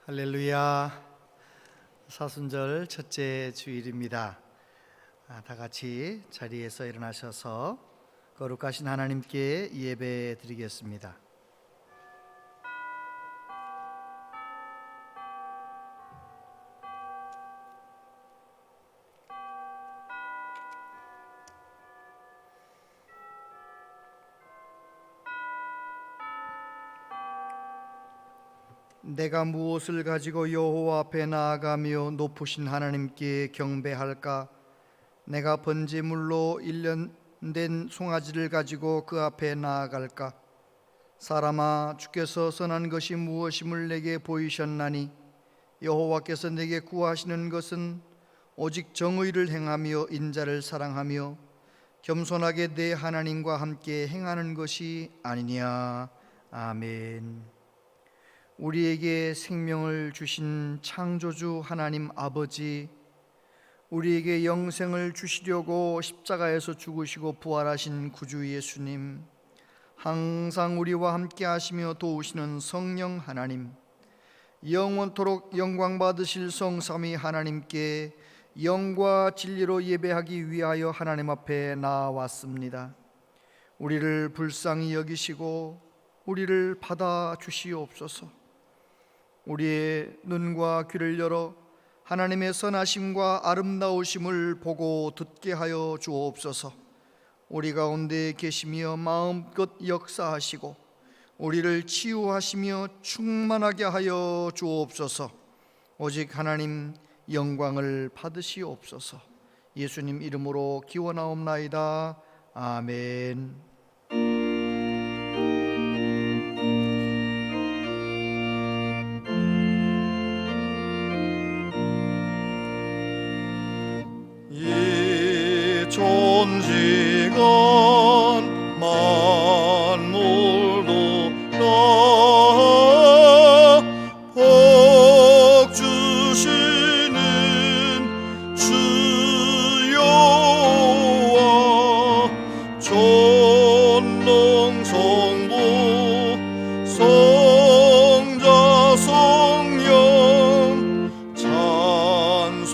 할렐루야. 사순절 첫째 주일입니다. 다 같이 자리에서 일어나셔서 거룩하신 하나님께 예배 드리겠습니다. 내가 무엇을 가지고 여호와 앞에 나아가며 높으신 하나님께 경배할까? 내가 번제물로 일련된 송아지를 가지고 그 앞에 나아갈까? 사람아, 주께서 선한 것이 무엇임을 내게 보이셨나니 여호와께서 내게 구하시는 것은 오직 정의를 행하며 인자를 사랑하며 겸손하게 내 하나님과 함께 행하는 것이 아니냐. 아멘. 우리에게 생명을 주신 창조주 하나님 아버지, 우리에게 영생을 주시려고 십자가에서 죽으시고 부활하신 구주 예수님, 항상 우리와 함께 하시며 도우시는 성령 하나님, 영원토록 영광 받으실 성삼위 하나님께 영과 진리로 예배하기 위하여 하나님 앞에 나아왔습니다. 우리를 불쌍히 여기시고 우리를 받아 주시옵소서. 우리의 눈과 귀를 열어 하나님의 선하심과 아름다우심을 보고 듣게 하여 주옵소서. 우리 가운데 계시며 마음껏 역사하시고 우리를 치유하시며 충만하게 하여 주옵소서. 오직 하나님 영광을 받으시옵소서. 예수님 이름으로 기원하옵나이다. 아멘. 존지간 만물도 다 복 주시는 주 여호와 전능성부 성자 성령 찬송하고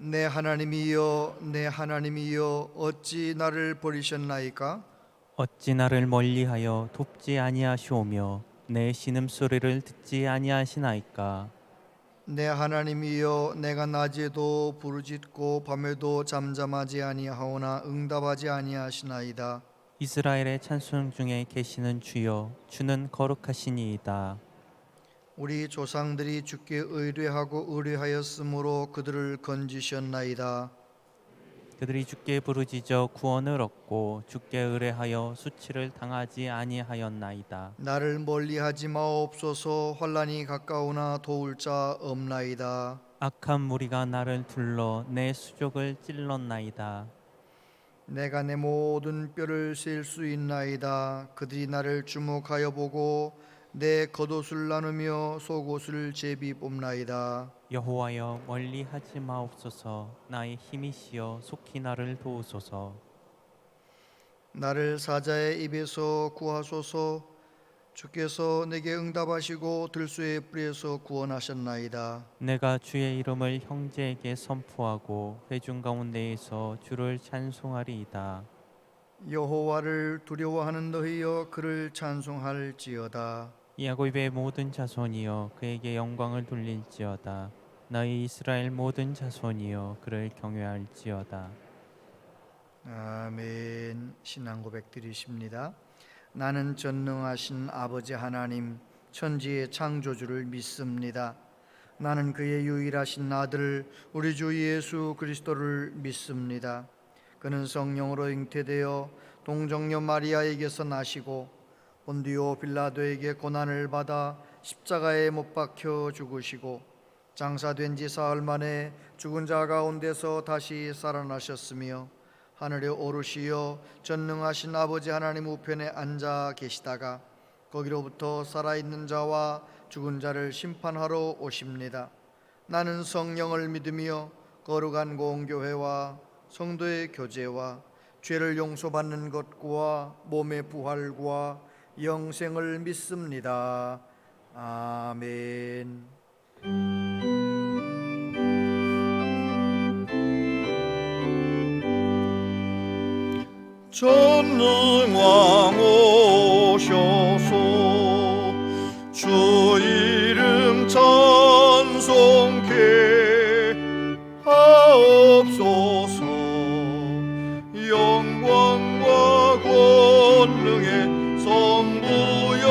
내 하나님이여, 내 하나님이여, 어찌 나를 버리셨나이까? 어찌 나를 멀리하여 돕지 아니하시오며 내 신음소리를 듣지 아니하시나이까? 내 하나님이여, 내가 낮에도 부르짖고 밤에도 잠잠하지 아니하오나 응답하지 아니하시나이다. 이스라엘의 찬송 중에 계시는 주여, 주는 거룩하시니이다. 우리 조상들이 주께 의뢰하고 의뢰하였으므로 그들을 건지셨나이다. 그들이 주께 부르짖어 구원을 얻고 주께 의뢰하여 수치를 당하지 아니하였나이다. 나를 멀리하지 마옵소서. 환난이 가까우나 도울 자 없나이다. 악한 무리가 나를 둘러 내 수족을 찔렀나이다. 내가 내 모든 뼈를 셀 수 있나이다. 그들이 나를 주목하여 보고 내 겉옷을 나누며 속옷을 제비 뽑나이다. 여호와여, 멀리하지 마옵소서. 나의 힘이시여 속히 나를 도우소서. 나를 사자의 입에서 구하소서. 주께서 내게 응답하시고 들소의 뿔에서 구원하셨나이다. 내가 주의 이름을 형제에게 선포하고 회중 가운데에서 주를 찬송하리이다. 여호와를 두려워하는 너희여 그를 찬송할지어다. 야곱의 모든 자손이여 그에게 영광을 돌릴지어다. 너희 이스라엘 모든 자손이여 그를 경외할지어다. 아멘. 신앙 고백 드리십니다. 나는 전능하신 아버지 하나님 천지의 창조주를 믿습니다. 나는 그의 유일하신 아들 우리 주 예수 그리스도를 믿습니다. 그는 성령으로 잉태되어 동정녀 마리아에게서 나시고 본디오 빌라도에게 고난을 받아 십자가에 못 박혀 죽으시고 장사된 지 사흘 만에 죽은 자 가운데서 다시 살아나셨으며 하늘에 오르시어 전능하신 아버지 하나님 우편에 앉아 계시다가 거기로부터 살아있는 자와 죽은 자를 심판하러 오십니다. 나는 성령을 믿으며 거룩한 공교회와 성도의 교제와 죄를 용서받는 것과 몸의 부활과 영생을 믿습니다. 아멘. 전능왕 오셔서 주 이름 찬송케 하옵소서. 영광과 권능의 성부여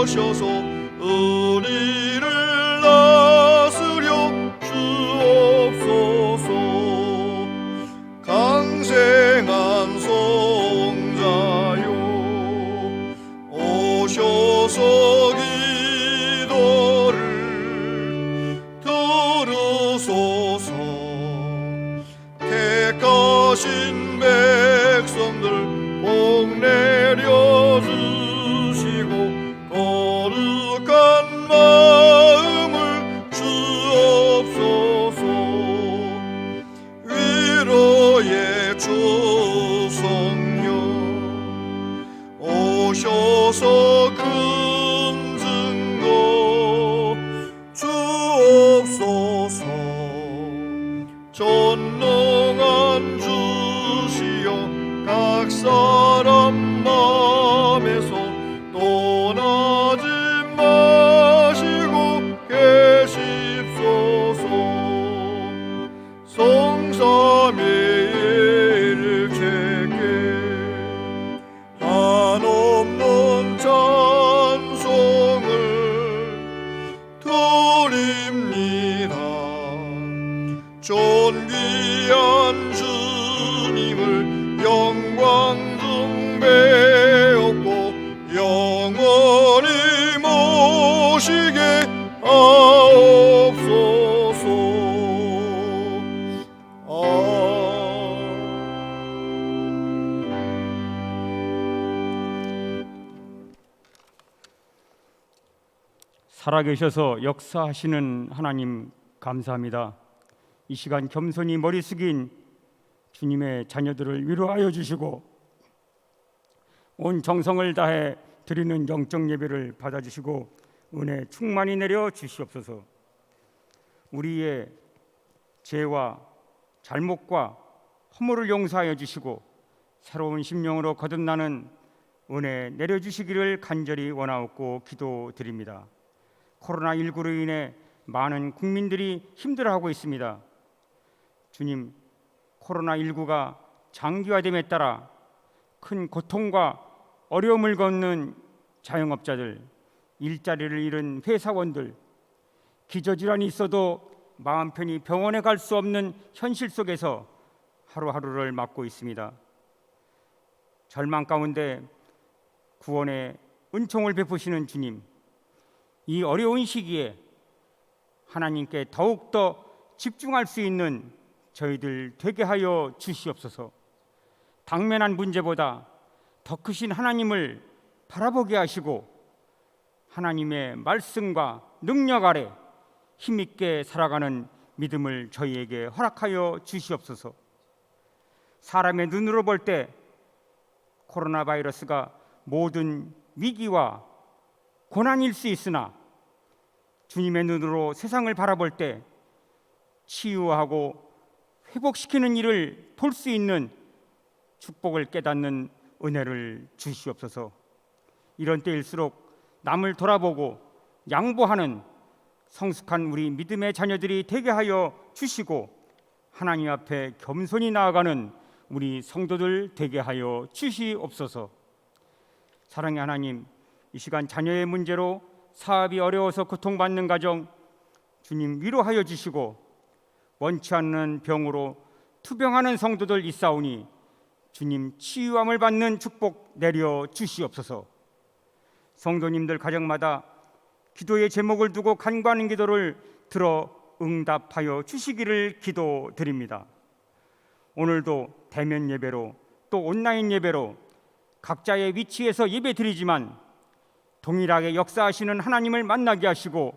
오셔서 우리를 다스려 주옵소서. 강생한 성자요 오셔서 기도를 들으소서. 택하신 백성들 복 내려주시고 거룩한 마음을 주옵소서. 위로의 주 성령 오셔서 큰 증거 주옵소서. 전능한 주시여 각 사람 마음에서 떠나지 마시고 계십소서. 성삼위일 제께 한없는 찬송을 드립니다. 존귀한 주님을 영광 중배하고 영원히 모시게 하옵소서. 살아계셔서 역사하시는 하나님 감사합니다. 이 시간 겸손히 머리 숙인 주님의 자녀들을 위로하여 주시고 온 정성을 다해 드리는 영적 예배를 받아주시고 은혜 충만히 내려 주시옵소서. 우리의 죄와 잘못과 허물을 용서하여 주시고 새로운 심령으로 거듭나는 은혜 내려주시기를 간절히 원하옵고 기도드립니다. 코로나19로 인해 많은 국민들이 힘들어하고 있습니다. 주님, 코로나19가 장기화됨에 따라 큰 고통과 어려움을 겪는 자영업자들, 일자리를 잃은 회사원들, 기저질환이 있어도 마음 편히 병원에 갈 수 없는 현실 속에서 하루하루를 맞고 있습니다. 절망 가운데 구원의 은총을 베푸시는 주님, 이 어려운 시기에 하나님께 더욱더 집중할 수 있는 저희들 되게 하여 주시옵소서. 당면한 문제보다 더 크신 하나님을 바라보게 하시고 하나님의 말씀과 능력 아래 힘있게 살아가는 믿음을 저희에게 허락하여 주시옵소서. 사람의 눈으로 볼 때 코로나 바이러스가 모든 위기와 고난일 수 있으나 주님의 눈으로 세상을 바라볼 때 치유하고 회복시키는 일을 볼 수 있는 축복을 깨닫는 은혜를 주시옵소서. 이런 때일수록 남을 돌아보고 양보하는 성숙한 우리 믿음의 자녀들이 되게 하여 주시고 하나님 앞에 겸손히 나아가는 우리 성도들 되게 하여 주시옵소서. 사랑의 하나님, 이 시간 자녀의 문제로 사업이 어려워서 고통받는 가정 주님 위로하여 주시고 원치 않는 병으로 투병하는 성도들 있사오니 주님 치유함을 받는 축복 내려 주시옵소서. 성도님들 가정마다 기도의 제목을 두고 간구하는 기도를 들어 응답하여 주시기를 기도드립니다. 오늘도 대면 예배로 또 온라인 예배로 각자의 위치에서 예배 드리지만 동일하게 역사하시는 하나님을 만나게 하시고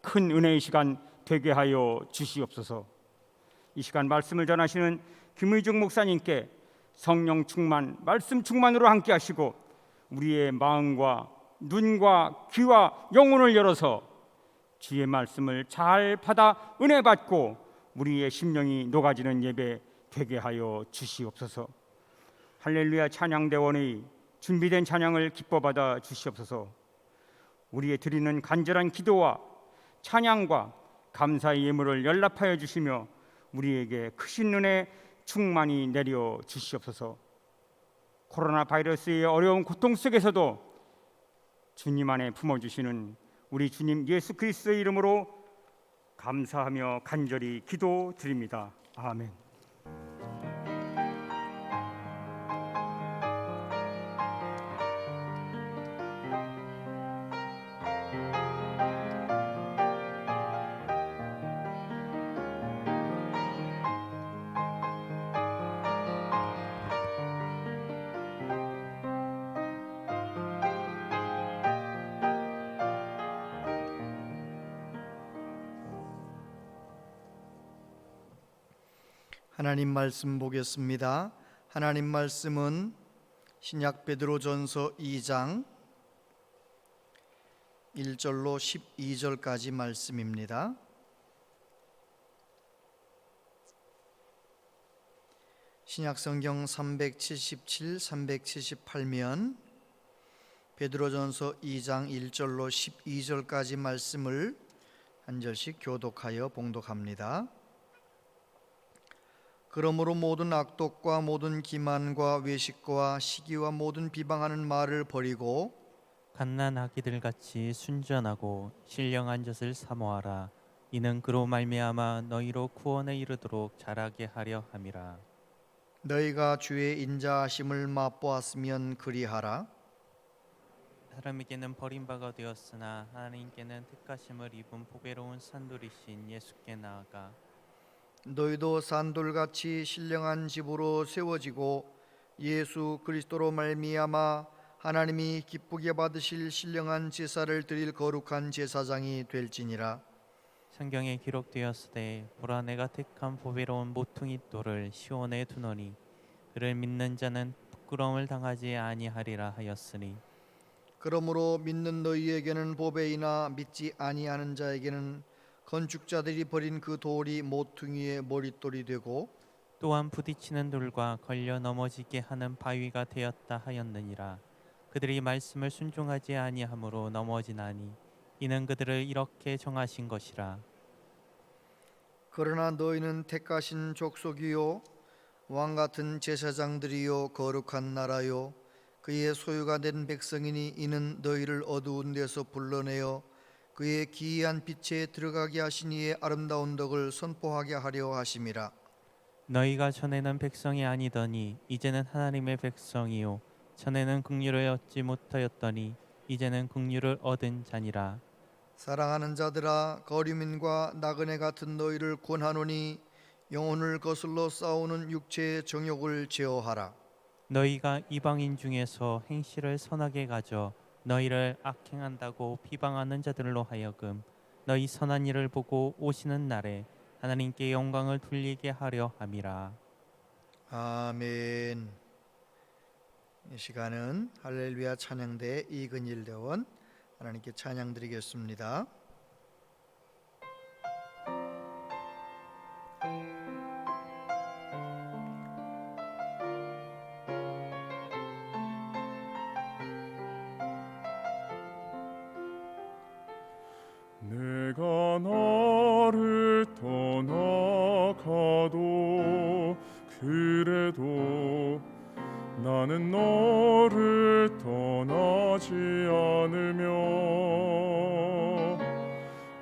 큰 은혜의 시간 되게 하여 주시옵소서. 이 시간 말씀을 전하시는 김의중 목사님께 성령 충만, 말씀 충만으로 함께 하시고 우리의 마음과 눈과 귀와 영혼을 열어서 주의 말씀을 잘 받아 은혜 받고 우리의 심령이 녹아지는 예배 되게 하여 주시옵소서. 할렐루야 찬양대원의 준비된 찬양을 기뻐 받아 주시옵소서. 우리의 드리는 간절한 기도와 찬양과 감사의 예물을 연락하여 주시며 우리에게 크신 은혜 충만히 내려 주시옵소서. 코로나 바이러스의 어려운 고통 속에서도 주님 안에 품어주시는 우리 주님 예수 그리스도의 이름으로 감사하며 간절히 기도드립니다. 아멘. 하나님 말씀 보겠습니다. 하나님 말씀은 신약 베드로전서 2장 1절로 12절까지 말씀입니다. 신약 성경 377, 378면 베드로전서 2장 1절로 12절까지 말씀을 한 절씩 교독하여 봉독합니다. 그러므로 모든 악독과 모든 기만과 외식과 시기와 모든 비방하는 말을 버리고 갓난아기들 같이 순전하고 신령한 젖을 사모하라. 이는 그로 말미암아 너희로 구원에 이르도록 자라게 하려 함이라. 너희가 주의 인자하심을 맛보았으면 그리하라. 사람에게는 버림받아 되었으나 하나님께는 택하심을 입은 보배로운 산돌이신 예수께 나아가 너희도 산돌같이 신령한 집으로 세워지고 예수 그리스도로 말미암아 하나님이 기쁘게 받으실 신령한 제사를 드릴 거룩한 제사장이 될지니라. 성경에 기록되었으되 보라 내가 택한 보배로운 모퉁이 돌을 시온에 두노니 그를 믿는 자는 부끄러움을 당하지 아니하리라 하였으니 그러므로 믿는 너희에게는 보배이나 믿지 아니하는 자에게는 건축자들이 버린 그 돌이 모퉁이의 머릿돌이 되고 또한 부딪히는 돌과 걸려 넘어지게 하는 바위가 되었다 하였느니라. 그들이 말씀을 순종하지 아니하므로 넘어지나니 이는 그들을 이렇게 정하신 것이라. 그러나 너희는 택하신 족속이요 왕 같은 제사장들이요 거룩한 나라요 그의 소유가 된 백성이니 이는 너희를 어두운 데서 불러내어 그의 기이한 빛에 들어가게 하신 이의 아름다운 덕을 선포하게 하려 하심이라. 너희가 전에는 백성이 아니더니 이제는 하나님의 백성이요 전에는 긍휼을 얻지 못하였더니 이제는 긍휼을 얻은 자니라. 사랑하는 자들아 거류민과 나그네 같은 너희를 권하노니 영혼을 거슬러 싸우는 육체의 정욕을 제어하라. 너희가 이방인 중에서 행실을 선하게 가져 너희를 악행한다고 비방하는 자들로 하여금 너희 선한 일을 보고 오시는 날에 하나님께 영광을 돌리게 하려 함이라. 아멘. 이 시간은 할렐루야 찬양대 이근일 대원 하나님께 찬양 드리겠습니다. 내가 나를 떠나가도 그래도 나는 너를 떠나지 않으며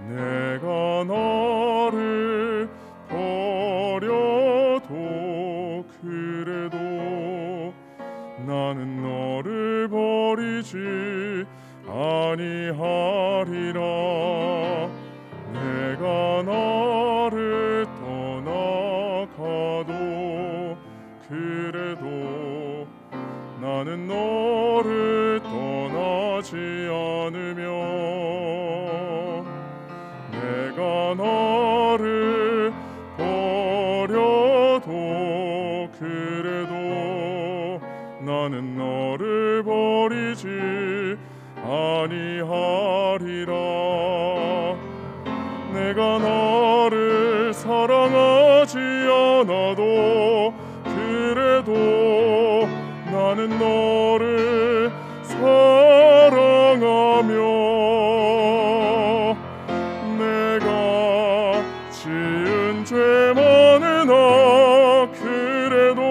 내가 너를 버려도 그래도 나는 너를 버리지 아니하리라. 내가 너를 떠나가도 그래도 나는 너를 떠나지 않으리라. 그래도 나는 너를 버리지 아니하리라. 내가 너를 사랑하지 않아도 그래도 나는 너를 사랑하며 내가 지은 죄 많으나 그래도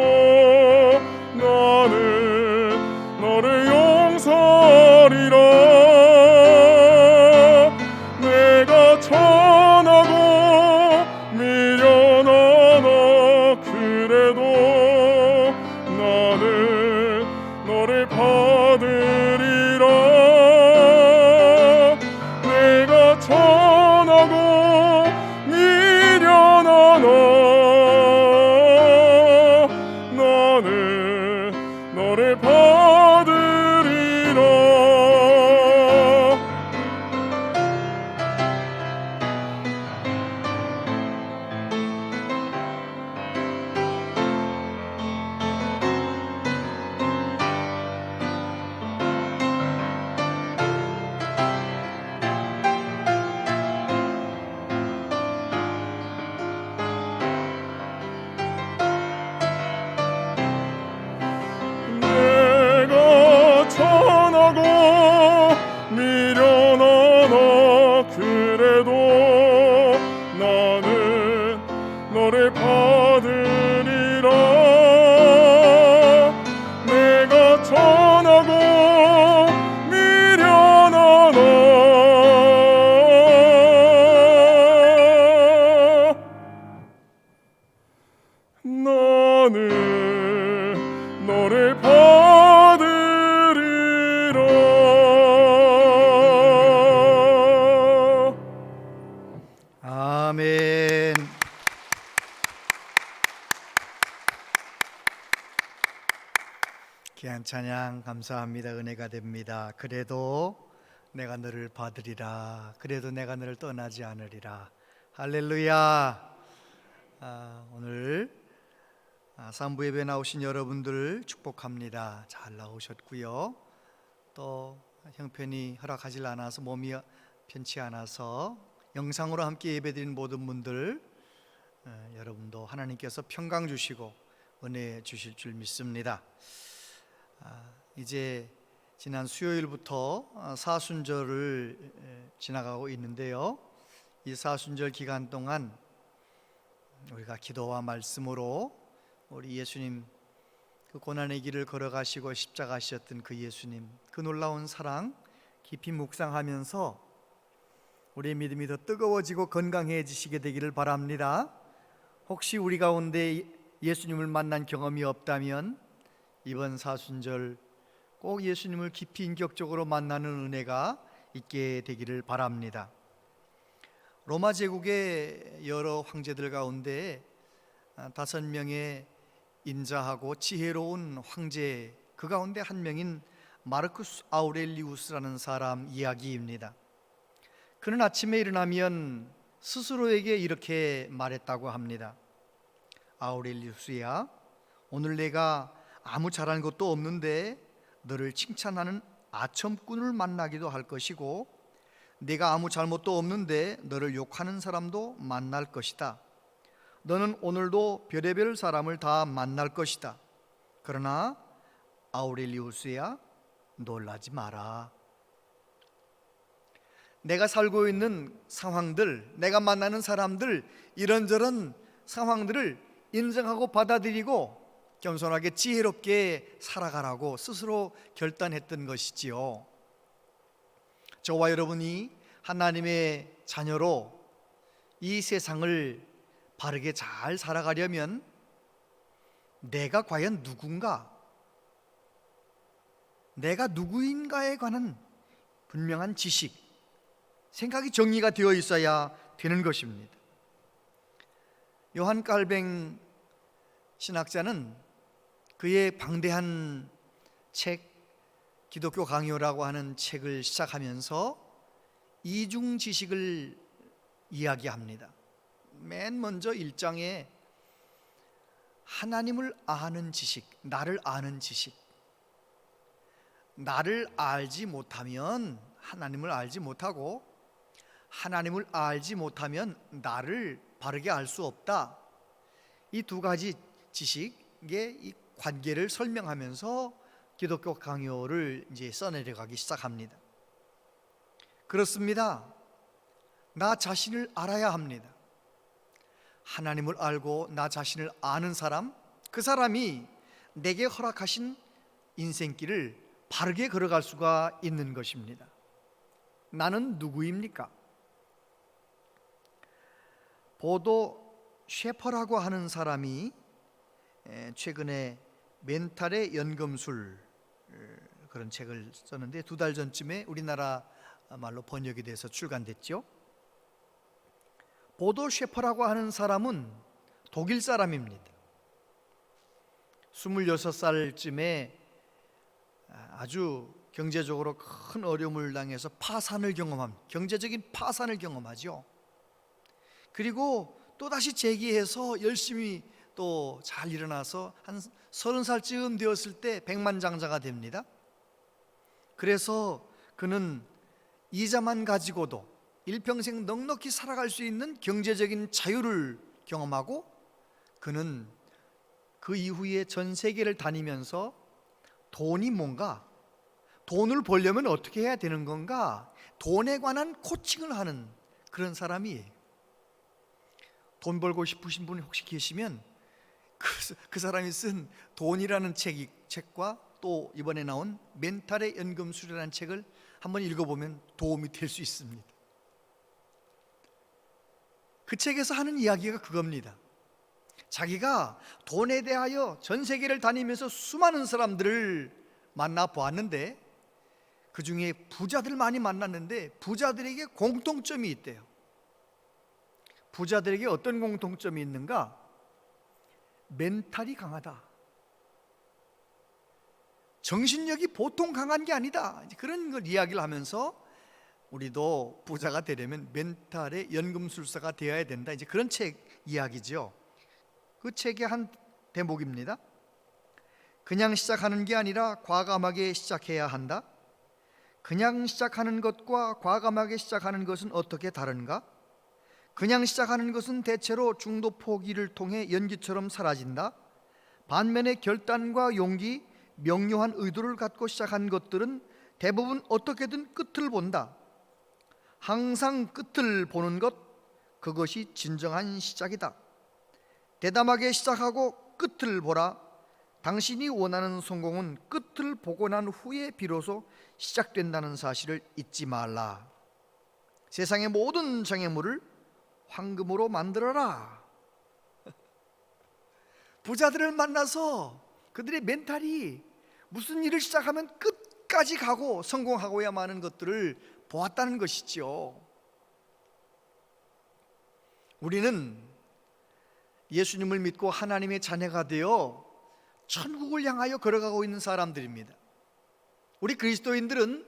나는 너를 용서하리라. 내가 천하고 미련하나 그래도 나는 너를 받으리라. 내가 천하고 미련하나 나는 너를 받으리라. 내가 천하고 미련하나 그래도 나는 너를 받으리라. 내가 천하고 미련하나 나는 너를 받으리라. 아멘. 귀한 찬양 감사합니다. 은혜가 됩니다. 그래도 내가 너를 받으리라. 그래도 내가 너를 떠나지 않으리라. 할렐루야. 오늘 산부 예배 나오신 여러분들 축복합니다. 잘 나오셨고요. 또 형편이 허락하지 않아서 몸이 편치 않아서 영상으로 함께 예배드린 모든 분들 여러분도 하나님께서 평강 주시고 은혜 주실 줄 믿습니다. 이제 지난 수요일부터 사순절을 지나가고 있는데요. 이 사순절 기간 동안 우리가 기도와 말씀으로 우리 예수님 그 고난의 길을 걸어가시고 십자가시었던 그 예수님 그 놀라운 사랑 깊이 묵상하면서 우리의 믿음이 더 뜨거워지고 건강해지시게 되기를 바랍니다. 혹시 우리 가운데 예수님을 만난 경험이 없다면 이번 사순절 꼭 예수님을 깊이 인격적으로 만나는 은혜가 있게 되기를 바랍니다. 로마 제국의 여러 황제들 가운데 5명의 인자하고 지혜로운 황제 그 가운데 한 명인 마르쿠스 아우렐리우스라는 사람 이야기입니다. 그는 아침에 일어나면 스스로에게 이렇게 말했다고 합니다. 아우렐리우스야, 오늘 내가 아무 잘한 것도 없는데 너를 칭찬하는 아첨꾼을 만나기도 할 것이고 내가 아무 잘못도 없는데 너를 욕하는 사람도 만날 것이다. 너는 오늘도 별의별 사람을 다 만날 것이다. 그러나 아우렐리우스야, 놀라지 마라. 내가 살고 있는 상황들, 내가 만나는 사람들, 이런저런 상황들을 인정하고 받아들이고 겸손하게 지혜롭게 살아가라고 스스로 결단했던 것이지요. 저와 여러분이 하나님의 자녀로 이 세상을 바르게 잘 살아가려면 내가 과연 누군가, 내가 누구인가에 관한 분명한 지식, 생각이 정리가 되어 있어야 되는 것입니다. 요한 칼뱅 신학자는 그의 방대한 책 기독교 강요라고 하는 책을 시작하면서 이중 지식을 이야기합니다. 맨 먼저 1장에 하나님을 아는 지식, 나를 아는 지식. 나를 알지 못하면 하나님을 알지 못하고, 하나님을 알지 못하면 나를 바르게 알 수 없다. 이 두 가지 지식의 이 관계를 설명하면서 기독교 강요를 이제 써내려가기 시작합니다. 그렇습니다. 나 자신을 알아야 합니다. 하나님을 알고 나 자신을 아는 사람, 그 사람이 내게 허락하신 인생길을 바르게 걸어갈 수가 있는 것입니다. 나는 누구입니까? 보도 셰퍼라고 하는 사람이 최근에 멘탈의 연금술, 그런 책을 썼는데 2달 전쯤에 우리나라 말로 번역이 돼서 출간됐죠. 보도 셰퍼라고 하는 사람은 독일 사람입니다. 26살쯤에 아주 경제적으로 큰 어려움을 당해서 파산을 경험합니다. 경제적인 파산을 경험하죠. 그리고 또다시 재기해서 열심히 또 잘 일어나서 한 30살쯤 되었을 때 백만장자가 됩니다. 그래서 그는 이자만 가지고도 일평생 넉넉히 살아갈 수 있는 경제적인 자유를 경험하고, 그는 그 이후에 전 세계를 다니면서 돈이 뭔가, 돈을 벌려면 어떻게 해야 되는 건가, 돈에 관한 코칭을 하는 그런 사람이에요. 돈 벌고 싶으신 분이 혹시 계시면 그 사람이 쓴 돈이라는 책과 또 이번에 나온 멘탈의 연금술이라는 책을 한번 읽어보면 도움이 될 수 있습니다. 그 책에서 하는 이야기가 그겁니다. 자기가 돈에 대하여 전 세계를 다니면서 수많은 사람들을 만나 보았는데, 그 중에 부자들 많이 만났는데 부자들에게 공통점이 있대요. 부자들에게 어떤 공통점이 있는가? 멘탈이 강하다. 정신력이 보통 강한 게 아니다. 그런 걸 이야기를 하면서 우리도 부자가 되려면 멘탈의 연금술사가 되어야 된다. 이제 그런 책 이야기죠. 그 책의 한 대목입니다. 그냥 시작하는 게 아니라 과감하게 시작해야 한다. 그냥 시작하는 것과 과감하게 시작하는 것은 어떻게 다른가? 그냥 시작하는 것은 대체로 중도 포기를 통해 연기처럼 사라진다. 반면에 결단과 용기, 명료한 의도를 갖고 시작한 것들은 대부분 어떻게든 끝을 본다. 항상 끝을 보는 것, 그것이 진정한 시작이다. 대담하게 시작하고 끝을 보라. 당신이 원하는 성공은 끝을 보고 난 후에 비로소 시작된다는 사실을 잊지 말라. 세상의 모든 장애물을 황금으로 만들어라. 부자들을 만나서 그들의 멘탈이 무슨 일을 시작하면 끝까지 가고 성공하고야만 하는 것들을 보았다는 것이죠. 우리는 예수님을 믿고 하나님의 자녀가 되어 천국을 향하여 걸어가고 있는 사람들입니다. 우리 그리스도인들은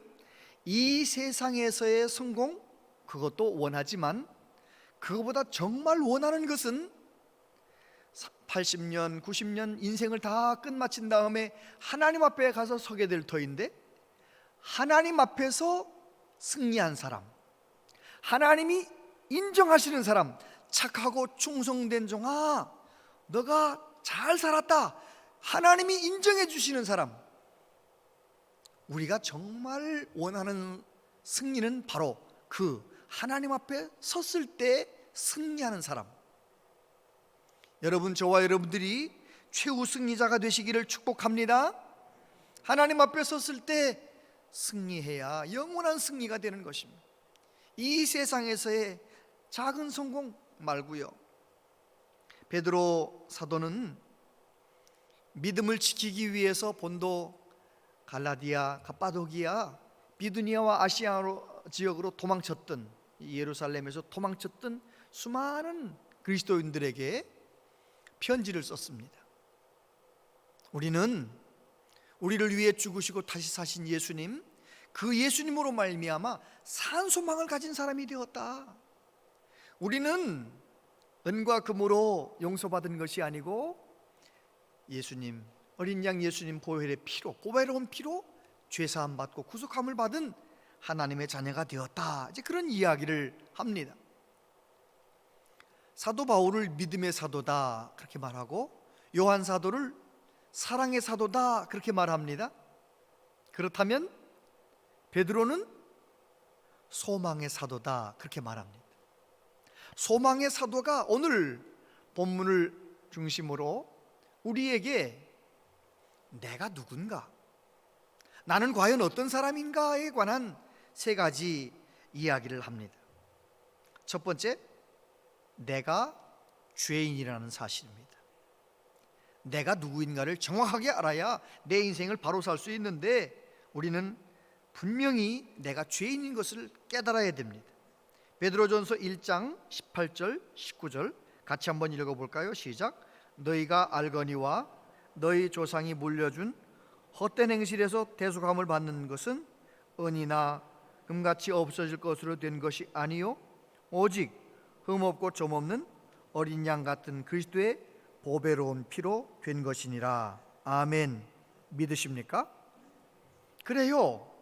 이 세상에서의 성공, 그것도 원하지만 그것보다 정말 원하는 것은 80년, 90년 인생을 다 끝마친 다음에 하나님 앞에 가서 서게 될 터인데, 하나님 앞에서 승리한 사람, 하나님이 인정하시는 사람, 착하고 충성된 종아, 너가 잘 살았다, 하나님이 인정해 주시는 사람, 우리가 정말 원하는 승리는 바로 그 하나님 앞에 섰을 때 승리하는 사람. 여러분, 저와 여러분들이 최후 승리자가 되시기를 축복합니다. 하나님 앞에 섰을 때 승리해야 영원한 승리가 되는 것입니다. 이 세상에서의 작은 성공 말고요. 베드로 사도는 믿음을 지키기 위해서 본도, 갈라디아, 갑바도기아, 비두니아와 아시아 지역으로 도망쳤던, 예루살렘에서 도망쳤던 수많은 그리스도인들에게 편지를 썼습니다. 우리는 우리를 위해 죽으시고 다시 사신 예수님, 그 예수님으로 말미암아 산 소망을 가진 사람이 되었다. 우리는 은과 금으로 용서받은 것이 아니고 예수님, 어린 양 예수님 보혈의 피로, 보배로운 피로 죄사함 받고 구속함을 받은 하나님의 자녀가 되었다. 이제 그런 이야기를 합니다. 사도 바울을 믿음의 사도다 그렇게 말하고, 요한 사도를 사랑의 사도다 그렇게 말합니다. 그렇다면 베드로는 소망의 사도다 그렇게 말합니다. 소망의 사도가 오늘 본문을 중심으로 우리에게 내가 누군가, 나는 과연 어떤 사람인가에 관한 세 가지 이야기를 합니다. 첫 번째, 내가 죄인이라는 사실입니다. 내가 누구인가를 정확하게 알아야 내 인생을 바로 살 수 있는데, 우리는 분명히 내가 죄인인 것을 깨달아야 됩니다. 베드로전서 1장 18절 19절 같이 한번 읽어볼까요? 시작. 너희가 알거니와 너희 조상이 물려준 헛된 행실에서 대속함을 받는 것은 은이나 금같이 없어질 것으로 된 것이 아니요 오직 흠없고 점없는 어린 양 같은 그리스도의 보배로운 피로 된 것이니라. 아멘. 믿으십니까? 그래요.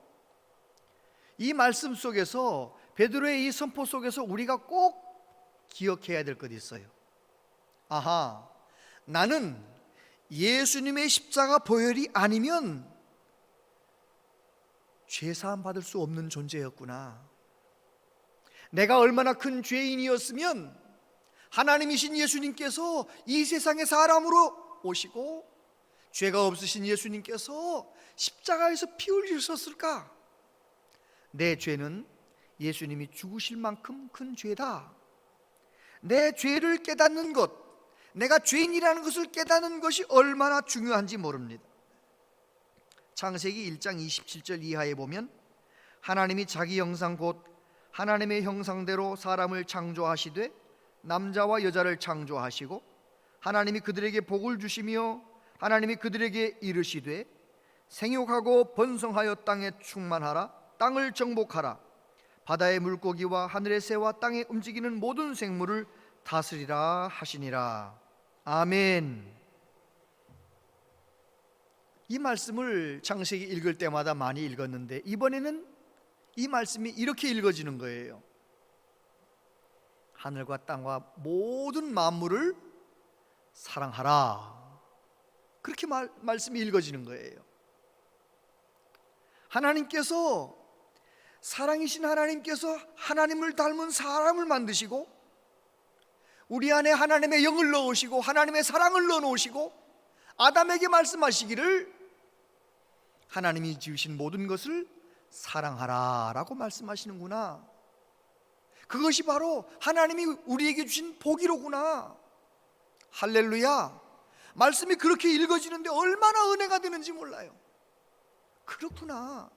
이 말씀 속에서, 베드로의 이 선포 속에서 우리가 꼭 기억해야 될 것이 있어요. 아하, 나는 예수님의 십자가 보혈이 아니면 죄사함 받을 수 없는 존재였구나. 내가 얼마나 큰 죄인이었으면 하나님이신 예수님께서 이 세상에 사람으로 오시고 죄가 없으신 예수님께서 십자가에서 피 흘리셨을까? 내 죄는 예수님이 죽으실 만큼 큰 죄다. 내 죄를 깨닫는 것, 내가 죄인이라는 것을 깨닫는 것이 얼마나 중요한지 모릅니다. 창세기 1장 27절 이하에 보면, 하나님이 자기 형상 곧 하나님의 형상대로 사람을 창조하시되 남자와 여자를 창조하시고, 하나님이 그들에게 복을 주시며 하나님이 그들에게 이르시되 생육하고 번성하여 땅에 충만하라, 땅을 정복하라, 바다의 물고기와 하늘의 새와 땅에 움직이는 모든 생물을 다스리라 하시니라. 아멘. 이 말씀을 창세기 읽을 때마다 많이 읽었는데, 이번에는 이 말씀이 이렇게 읽어지는 거예요. 하늘과 땅과 모든 만물을 사랑하라. 그렇게 말씀이 읽어지는 거예요. 하나님께서, 사랑이신 하나님께서 하나님을 닮은 사람을 만드시고 우리 안에 하나님의 영을 넣으시고 하나님의 사랑을 넣어놓으시고 아담에게 말씀하시기를 하나님이 지으신 모든 것을 사랑하라 라고 말씀하시는구나. 그것이 바로 하나님이 우리에게 주신 복이로구나. 할렐루야. 말씀이 그렇게 읽어지는데 얼마나 은혜가 되는지 몰라요. 그렇구나.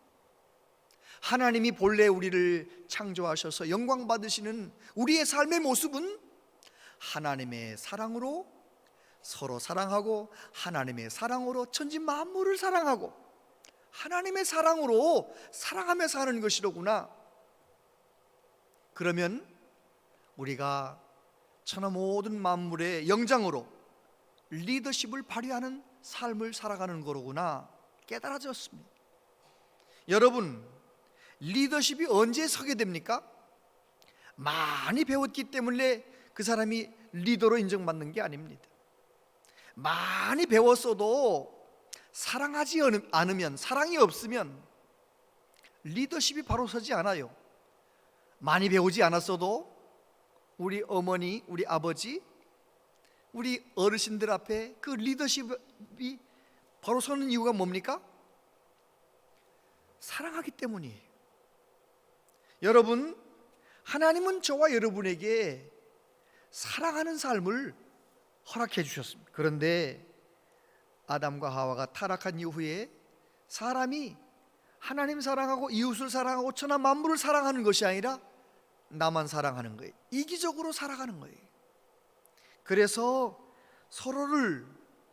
하나님이 본래 우리를 창조하셔서 영광 받으시는 우리의 삶의 모습은 하나님의 사랑으로 서로 사랑하고, 하나님의 사랑으로 천지 만물을 사랑하고, 하나님의 사랑으로 사랑하며 사는 것이로구나. 그러면 우리가 천하 모든 만물의 영장으로 리더십을 발휘하는 삶을 살아가는 거로구나 깨달아졌습니다. 여러분, 리더십이 언제 서게 됩니까? 많이 배웠기 때문에 그 사람이 리더로 인정받는 게 아닙니다. 많이 배웠어도 사랑하지 않으면, 사랑이 없으면 리더십이 바로 서지 않아요. 많이 배우지 않았어도 우리 어머니, 우리 아버지, 우리 어르신들 앞에 그 리더십이 바로 서는 이유가 뭡니까? 사랑하기 때문이에요. 여러분, 하나님은 저와 여러분에게 사랑하는 삶을 허락해 주셨습니다. 그런데 아담과 하와가 타락한 이후에 사람이 하나님 사랑하고 이웃을 사랑하고 천하 만물을 사랑하는 것이 아니라 나만 사랑하는 거예요. 이기적으로 살아가는 거예요. 그래서 서로를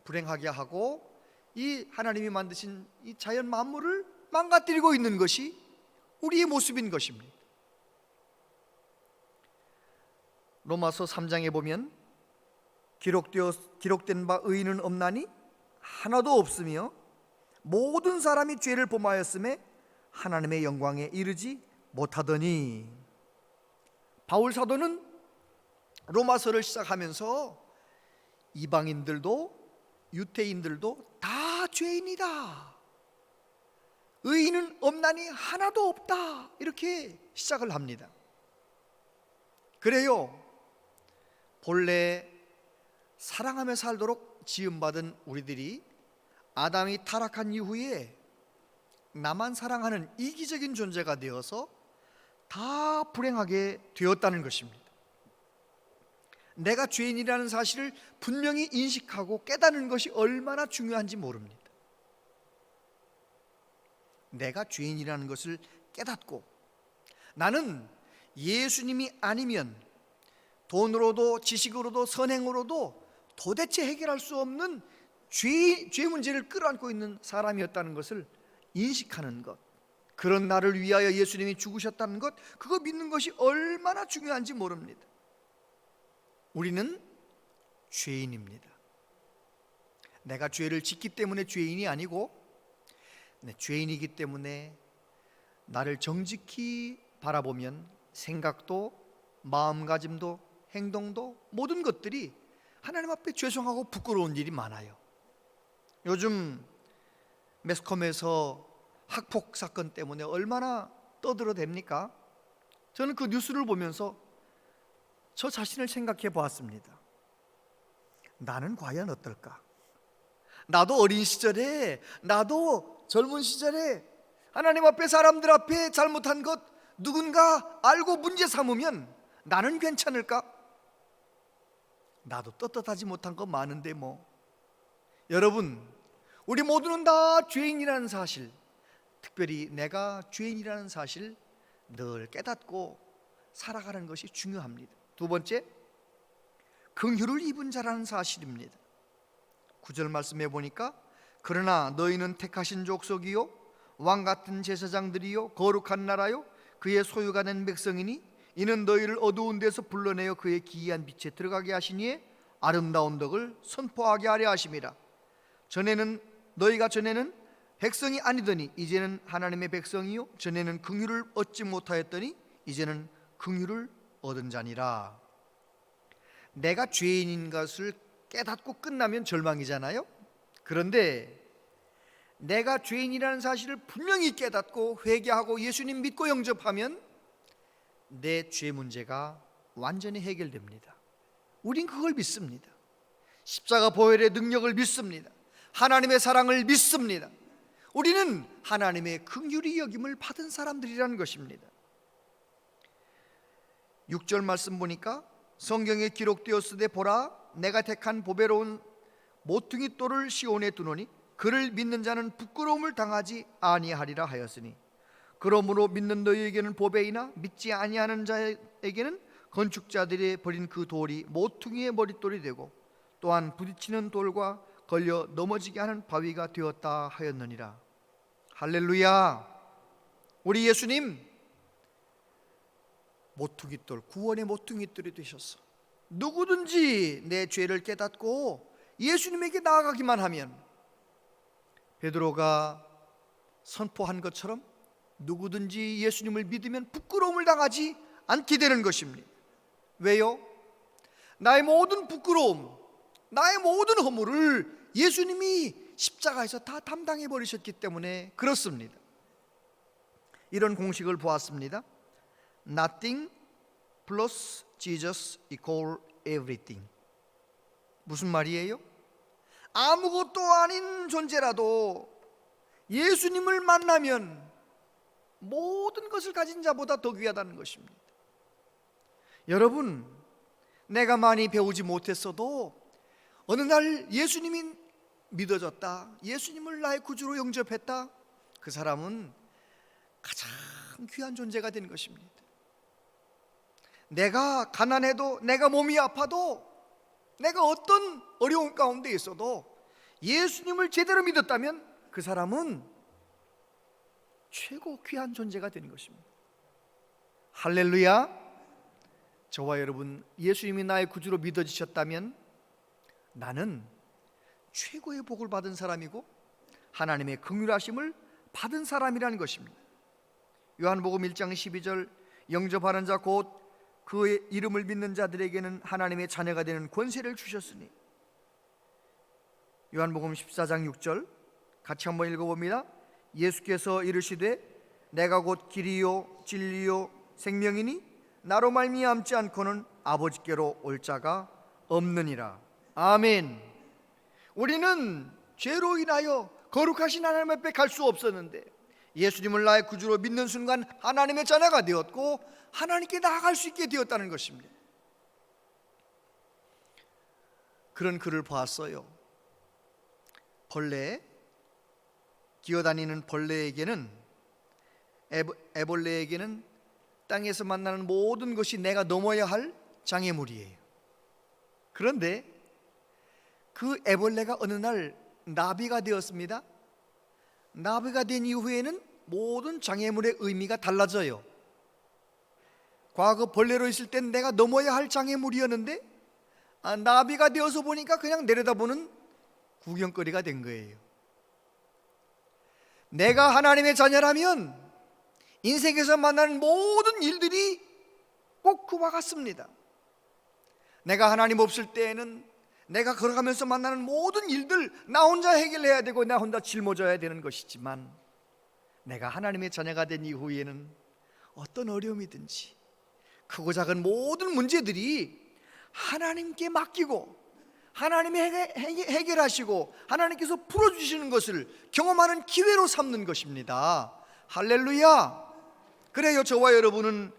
불행하게 하고 이 하나님이 만드신 이 자연 만물을 망가뜨리고 있는 것이 우리의 모습인 것입니다. 로마서 3장에 보면 기록된 바 의인은 없나니 하나도 없으며 모든 사람이 죄를 범하였음에 하나님의 영광에 이르지 못하더니. 바울 사도는 로마서를 시작하면서 이방인들도 유대인들도 다 죄인이다, 의인은 없나니 하나도 없다, 이렇게 시작을 합니다. 그래요, 본래 사랑하며 살도록 지음받은 우리들이 아담이 타락한 이후에 나만 사랑하는 이기적인 존재가 되어서 다 불행하게 되었다는 것입니다. 내가 죄인이라는 사실을 분명히 인식하고 깨닫는 것이 얼마나 중요한지 모릅니다. 내가 죄인이라는 것을 깨닫고 나는 예수님이 아니면 돈으로도 지식으로도 선행으로도 도대체 해결할 수 없는 죄 문제를 끌어안고 있는 사람이었다는 것을 인식하는 것, 그런 나를 위하여 예수님이 죽으셨다는 것, 그거 믿는 것이 얼마나 중요한지 모릅니다. 우리는 죄인입니다. 내가 죄를 짓기 때문에 죄인이 아니고 죄인이기 때문에 나를 정직히 바라보면 생각도 마음가짐도 행동도 모든 것들이 하나님 앞에 죄송하고 부끄러운 일이 많아요. 요즘 매스컴에서 학폭 사건 때문에 얼마나 떠들어댑니까? 저는 그 뉴스를 보면서 저 자신을 생각해 보았습니다. 나는 과연 어떨까? 나도 어린 시절에, 나도 젊은 시절에 하나님 앞에 사람들 앞에 잘못한 것 누군가 알고 문제 삼으면 나는 괜찮을까? 나도 떳떳하지 못한 거 많은데 뭐. 여러분, 우리 모두는 다 죄인이라는 사실, 특별히 내가 죄인이라는 사실 늘 깨닫고 살아가는 것이 중요합니다. 두 번째, 긍휼을 입은 자라는 사실입니다. 9절 말씀해 보니까 그러나 너희는 택하신 족속이요 왕같은 제사장들이요 거룩한 나라요 그의 소유가 된 백성이니 이는 너희를 어두운 데서 불러내어 그의 기이한 빛에 들어가게 하시니에 아름다운 덕을 선포하게 하려 하심이라. 너희가 전에는 백성이 아니더니 이제는 하나님의 백성이요 전에는 긍휼을 얻지 못하였더니 이제는 긍휼을 얻은 자니라. 내가 죄인인 것을 깨닫고 끝나면 절망이잖아요. 그런데 내가 죄인이라는 사실을 분명히 깨닫고 회개하고 예수님 믿고 영접하면 내 죄 문제가 완전히 해결됩니다. 우린 그걸 믿습니다. 십자가 보혈의 능력을 믿습니다. 하나님의 사랑을 믿습니다. 우리는 하나님의 긍휼히 여김을 받은 사람들이라는 것입니다. 6절 말씀 보니까 성경에 기록되었으되 보라 내가 택한 보배로운 모퉁이 돌을 시온에 두노니 그를 믿는 자는 부끄러움을 당하지 아니하리라 하였으니 그러므로 믿는 너희에게는 보배이나 믿지 아니하는 자에게는 건축자들이 버린 그 돌이 모퉁이의 머릿돌이 되고 또한 부딪히는 돌과 걸려 넘어지게 하는 바위가 되었다 하였느니라. 할렐루야. 우리 예수님 모퉁이돌, 구원의 모퉁이돌이 되셨어. 누구든지 내 죄를 깨닫고 예수님에게 나아가기만 하면 베드로가 선포한 것처럼 누구든지 예수님을 믿으면 부끄러움을 당하지 않게 되는 것입니다. 왜요? 나의 모든 부끄러움, 나의 모든 허물을 예수님이 십자가에서 다 담당해 버리셨기 때문에 그렇습니다. 이런 공식을 보았습니다. Nothing plus Jesus equal everything. 무슨 말이에요? 아무것도 아닌 존재라도 예수님을 만나면 모든 것을 가진 자보다 더 귀하다는 것입니다. 여러분, 내가 많이 배우지 못했어도 어느 날 예수님이 믿어졌다, 예수님을 나의 구주로 영접했다, 그 사람은 가장 귀한 존재가 된 것입니다. 내가 가난해도, 내가 몸이 아파도, 내가 어떤 어려운 가운데 있어도 예수님을 제대로 믿었다면 그 사람은 최고 귀한 존재가 되는 것입니다. 할렐루야. 저와 여러분, 예수님이 나의 구주로 믿어지셨다면 나는 최고의 복을 받은 사람이고 하나님의 긍휼하심을 받은 사람이라는 것입니다. 요한복음 1장 12절 영접하는 자 곧 그의 이름을 믿는 자들에게는 하나님의 자녀가 되는 권세를 주셨으니. 요한복음 14장 6절 같이 한번 읽어봅니다. 예수께서 이르시되 내가 곧 길이요 진리요 생명이니 나로 말미암지 않고는 아버지께로 올 자가 없느니라. 아멘. 우리는 죄로 인하여 거룩하신 하나님 앞에 갈 수 없었는데 예수님을 나의 구주로 믿는 순간 하나님의 자녀가 되었고 하나님께 나아갈 수 있게 되었다는 것입니다. 그런 그를 보았어요. 벌레, 기어다니는 벌레에게는, 애벌레에게는 땅에서 만나는 모든 것이 내가 넘어야 할 장애물이에요. 그런데 그 애벌레가 어느 날 나비가 되었습니다. 나비가 된 이후에는 모든 장애물의 의미가 달라져요. 과거 벌레로 있을 땐 내가 넘어야 할 장애물이었는데 나비가 되어서 보니까 그냥 내려다보는 구경거리가 된 거예요. 내가 하나님의 자녀라면 인생에서 만나는 모든 일들이 꼭 그와 같습니다. 내가 하나님 없을 때에는 내가 걸어가면서 만나는 모든 일들 나 혼자 해결해야 되고 나 혼자 짊어져야 되는 것이지만 내가 하나님의 자녀가 된 이후에는 어떤 어려움이든지 크고 작은 모든 문제들이 하나님께 맡기고 하나님이 해결하시고 하나님께서 풀어주시는 것을 경험하는 기회로 삼는 것입니다. 할렐루야. 그래요, 저와 여러분은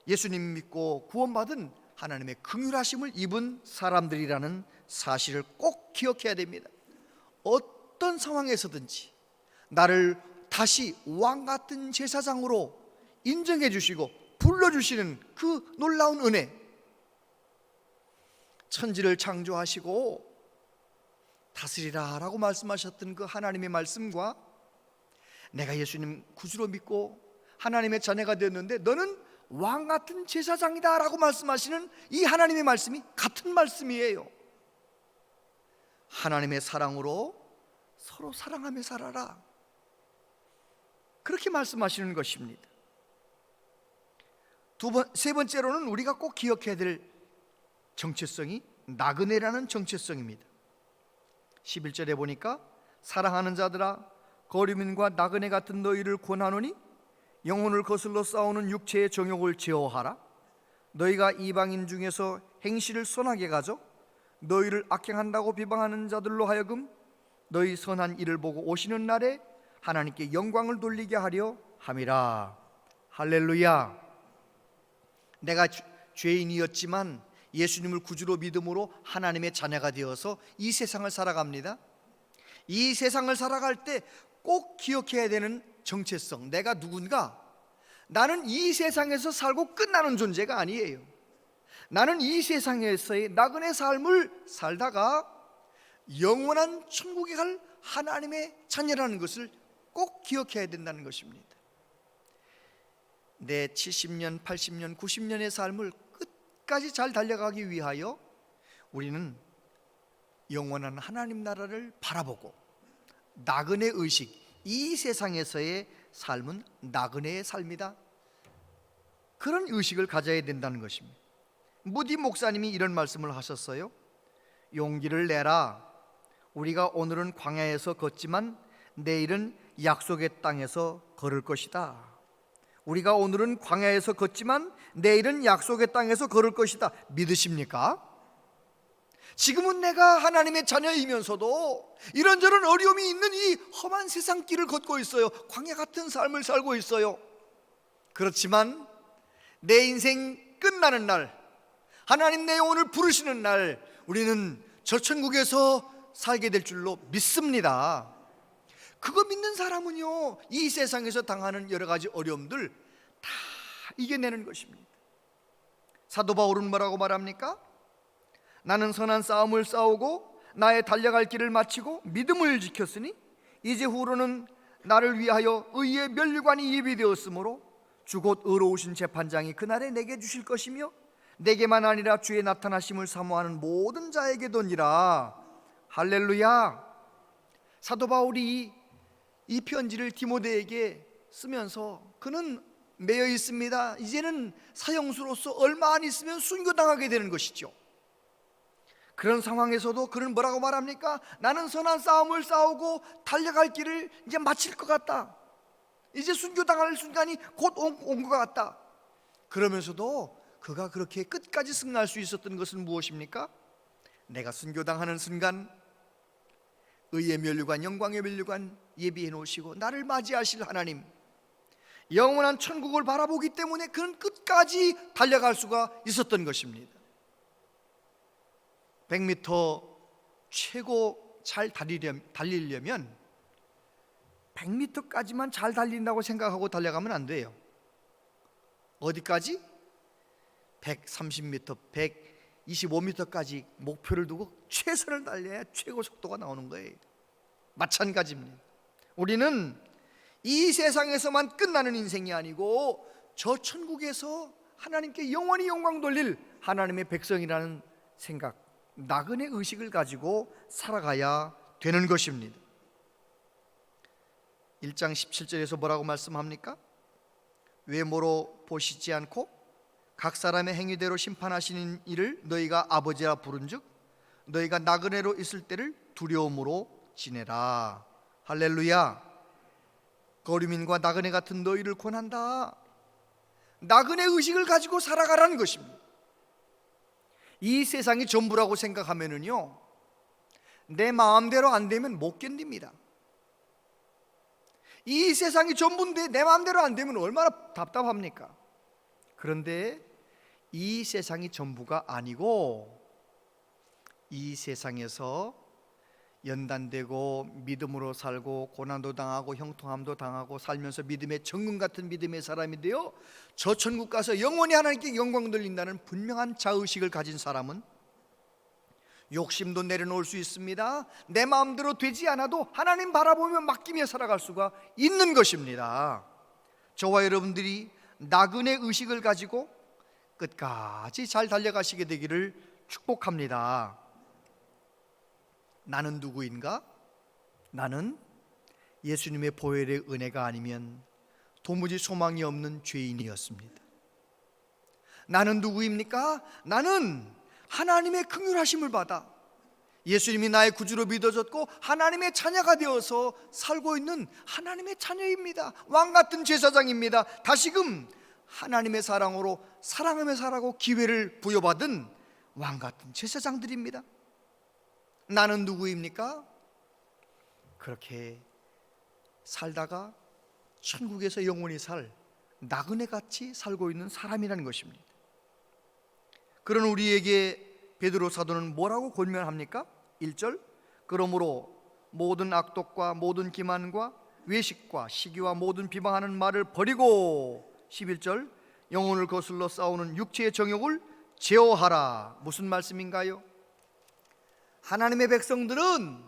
예수님 믿고 구원받은 하나님의 긍휼하심을 입은 사람들이라는 사실을 꼭 기억해야 됩니다. 어떤 상황에서든지 나를 다시 왕같은 제사장으로 인정해 주시고 불러주시는 그 놀라운 은혜, 천지를 창조하시고 다스리라 라고 말씀하셨던 그 하나님의 말씀과 내가 예수님 구주로 믿고 하나님의 자녀가 되었는데 너는 왕같은 제사장이다 라고 말씀하시는 이 하나님의 말씀이 같은 말씀이에요. 하나님의 사랑으로 서로 사랑하며 살아라, 그렇게 말씀하시는 것입니다. 세 번째로는 우리가 꼭 기억해야 될 정체성이 나그네라는 정체성입니다. 11절에 보니까 사랑하는 자들아 거류민과 나그네 같은 너희를 권하노니 영혼을 거슬러 싸우는 육체의 정욕을 제어하라. 너희가 이방인 중에서 행실을 선하게 가져 너희를 악행한다고 비방하는 자들로 하여금 너희 선한 일을 보고 오시는 날에 하나님께 영광을 돌리게 하려 함이라. 할렐루야. 내가 죄인이었지만 예수님을 구주로 믿음으로 하나님의 자녀가 되어서 이 세상을 살아갑니다. 이 세상을 살아갈 때 꼭 기억해야 되는 정체성, 내가 누군가, 나는 이 세상에서 살고 끝나는 존재가 아니에요. 나는 이 세상에서의 나그네 삶을 살다가 영원한 천국에 갈 하나님의 자녀라는 것을 꼭 기억해야 된다는 것입니다. 내 70년, 80년, 90년의 삶을 끝까지 잘 달려가기 위하여 우리는 영원한 하나님 나라를 바라보고 나그네 의식, 이 세상에서의 삶은 나그네의 삶이다, 그런 의식을 가져야 된다는 것입니다. 무디 목사님이 이런 말씀을 하셨어요. 용기를 내라. 우리가 오늘은 광야에서 걷지만 내일은 약속의 땅에서 걸을 것이다. 우리가 오늘은 광야에서 걷지만 내일은 약속의 땅에서 걸을 것이다. 믿으십니까? 지금은 내가 하나님의 자녀이면서도 이런저런 어려움이 있는 이 험한 세상 길을 걷고 있어요. 광야 같은 삶을 살고 있어요. 그렇지만 내 인생 끝나는 날, 하나님 내 영혼을 부르시는 날, 우리는 저 천국에서 살게 될 줄로 믿습니다. 그거 믿는 사람은요, 이 세상에서 당하는 여러 가지 어려움들 다 이겨내는 것입니다. 사도 바울은 뭐라고 말합니까? 나는 선한 싸움을 싸우고 나의 달려갈 길을 마치고 믿음을 지켰으니 이제후로는 나를 위하여 의의 면류관이 예비되었으므로 주 곧 의로우신 재판장이 그날에 내게 주실 것이며 내게만 아니라 주의 나타나심을 사모하는 모든 자에게도니라. 할렐루야. 사도 바울이 이 편지를 디모데에게 쓰면서 그는 매여 있습니다. 이제는 사형수로서 얼마 안 있으면 순교당하게 되는 것이죠. 그런 상황에서도 그는 뭐라고 말합니까? 나는 선한 싸움을 싸우고 달려갈 길을 이제 마칠 것 같다. 이제 순교당할 순간이 곧 온 것 같다. 그러면서도 그가 그렇게 끝까지 승리할 수 있었던 것은 무엇입니까? 내가 순교당하는 순간 의의 면류관, 영광의 면류관 예비해 놓으시고 나를 맞이하실 하나님, 영원한 천국을 바라보기 때문에 그는 끝까지 달려갈 수가 있었던 것입니다. 100m 최고 잘 달리려면 100m까지만 잘 달린다고 생각하고 달려가면 안 돼요. 어디까지? 130m, 125m까지 목표를 두고 최선을 달려야 최고 속도가 나오는 거예요. 마찬가지입니다. 우리는 이 세상에서만 끝나는 인생이 아니고 저 천국에서 하나님께 영원히 영광 돌릴 하나님의 백성이라는 생각, 나그네 의식을 가지고 살아가야 되는 것입니다. 1장 17절에서 뭐라고 말씀합니까? 외모로 보시지 않고 각 사람의 행위대로 심판하시는 이를 너희가 아버지라 부른즉 너희가 나그네로 있을 때를 두려움으로 지내라. 할렐루야. 거류민과 나그네 같은 너희를 권한다. 나그네 의식을 가지고 살아가라는 것입니다. 이 세상이 전부라고 생각하면은요, 내 마음대로 안 되면 못 견딥니다. 이 세상이 전부인데 내 마음대로 안 되면 얼마나 답답합니까? 그런데 이 세상이 전부가 아니고 이 세상에서 연단되고 믿음으로 살고 고난도 당하고 형통함도 당하고 살면서 믿음의 정금 같은 믿음의 사람이 되어 저 천국 가서 영원히 하나님께 영광 돌린다는 분명한 자의식을 가진 사람은 욕심도 내려놓을 수 있습니다. 내 마음대로 되지 않아도 하나님 바라보며 맡기며 살아갈 수가 있는 것입니다. 저와 여러분들이 나그네 의식을 가지고 끝까지 잘 달려가시게 되기를 축복합니다. 나는 누구인가? 나는 예수님의 보혈의 은혜가 아니면 도무지 소망이 없는 죄인이었습니다. 나는 누구입니까? 나는 하나님의 긍휼하심을 받아 예수님이 나의 구주로 믿어졌고 하나님의 자녀가 되어서 살고 있는 하나님의 자녀입니다. 왕같은 제사장입니다. 다시금 하나님의 사랑으로 사랑하며 살아가고 기회를 부여받은 왕같은 제사장들입니다. 나는 누구입니까? 그렇게 살다가 천국에서 영원히 살 나그네같이 살고 있는 사람이라는 것입니다. 그런 우리에게 베드로 사도는 뭐라고 권면합니까? 1절, 그러므로 모든 악독과 모든 기만과 외식과 시기와 모든 비방하는 말을 버리고 11절, 영혼을 거슬러 싸우는 육체의 정욕을 제어하라. 무슨 말씀인가요? 하나님의 백성들은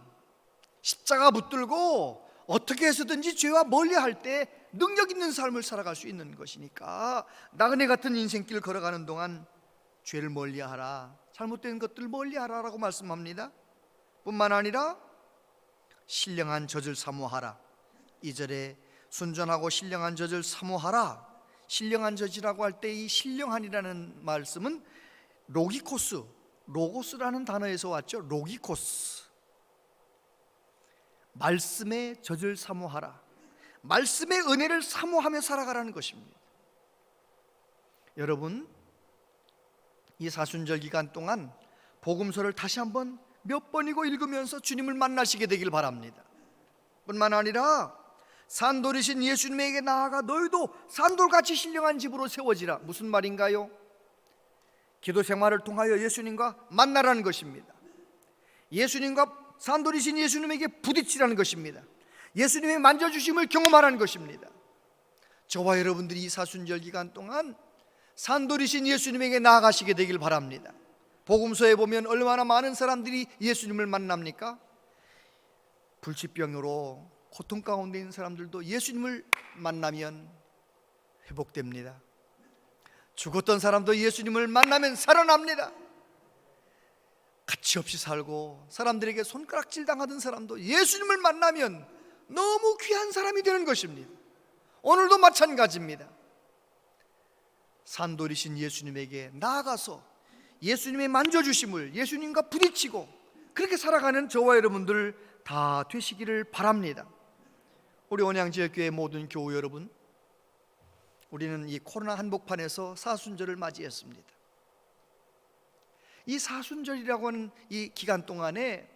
십자가 붙들고 어떻게 해서든지 죄와 멀리할 때 능력 있는 삶을 살아갈 수 있는 것이니까 나그네 같은 인생길 걸어가는 동안 죄를 멀리하라, 잘못된 것들 멀리하라라고 말씀합니다. 뿐만 아니라 신령한 젖을 사모하라. 2절에 순전하고 신령한 젖을 사모하라. 신령한 젖이라고 할 때 이 신령한이라는 말씀은 로기코스, 로고스라는 단어에서 왔죠. 로기코스, 말씀의 젖을 사모하라, 말씀의 은혜를 사모하며 살아가라는 것입니다. 여러분, 이 사순절 기간 동안 복음서를 다시 한번 몇 번이고 읽으면서 주님을 만나시게 되길 바랍니다. 뿐만 아니라 산돌이신 예수님에게 나아가 너희도 산돌같이 신령한 집으로 세워지라. 무슨 말인가요? 기도 생활을 통하여 예수님과 만나라는 것입니다. 예수님과 산돌이신 예수님에게 부딪히라는 것입니다. 예수님의 만져주심을 경험하라는 것입니다. 저와 여러분들이 이 사순절 기간 동안 산돌이신 예수님에게 나아가시게 되길 바랍니다. 복음서에 보면 얼마나 많은 사람들이 예수님을 만납니까? 불치병으로 고통 가운데 있는 사람들도 예수님을 만나면 회복됩니다. 죽었던 사람도 예수님을 만나면 살아납니다. 가치 없이 살고 사람들에게 손가락질 당하던 사람도 예수님을 만나면 너무 귀한 사람이 되는 것입니다. 오늘도 마찬가지입니다. 산돌이신 예수님에게 나아가서 예수님의 만져주심을 예수님과 부딪히고 그렇게 살아가는 저와 여러분들 다 되시기를 바랍니다. 우리 온양지역교회 모든 교우 여러분, 우리는 이 코로나 한복판에서 사순절을 맞이했습니다. 이 사순절이라고 하는 이 기간 동안에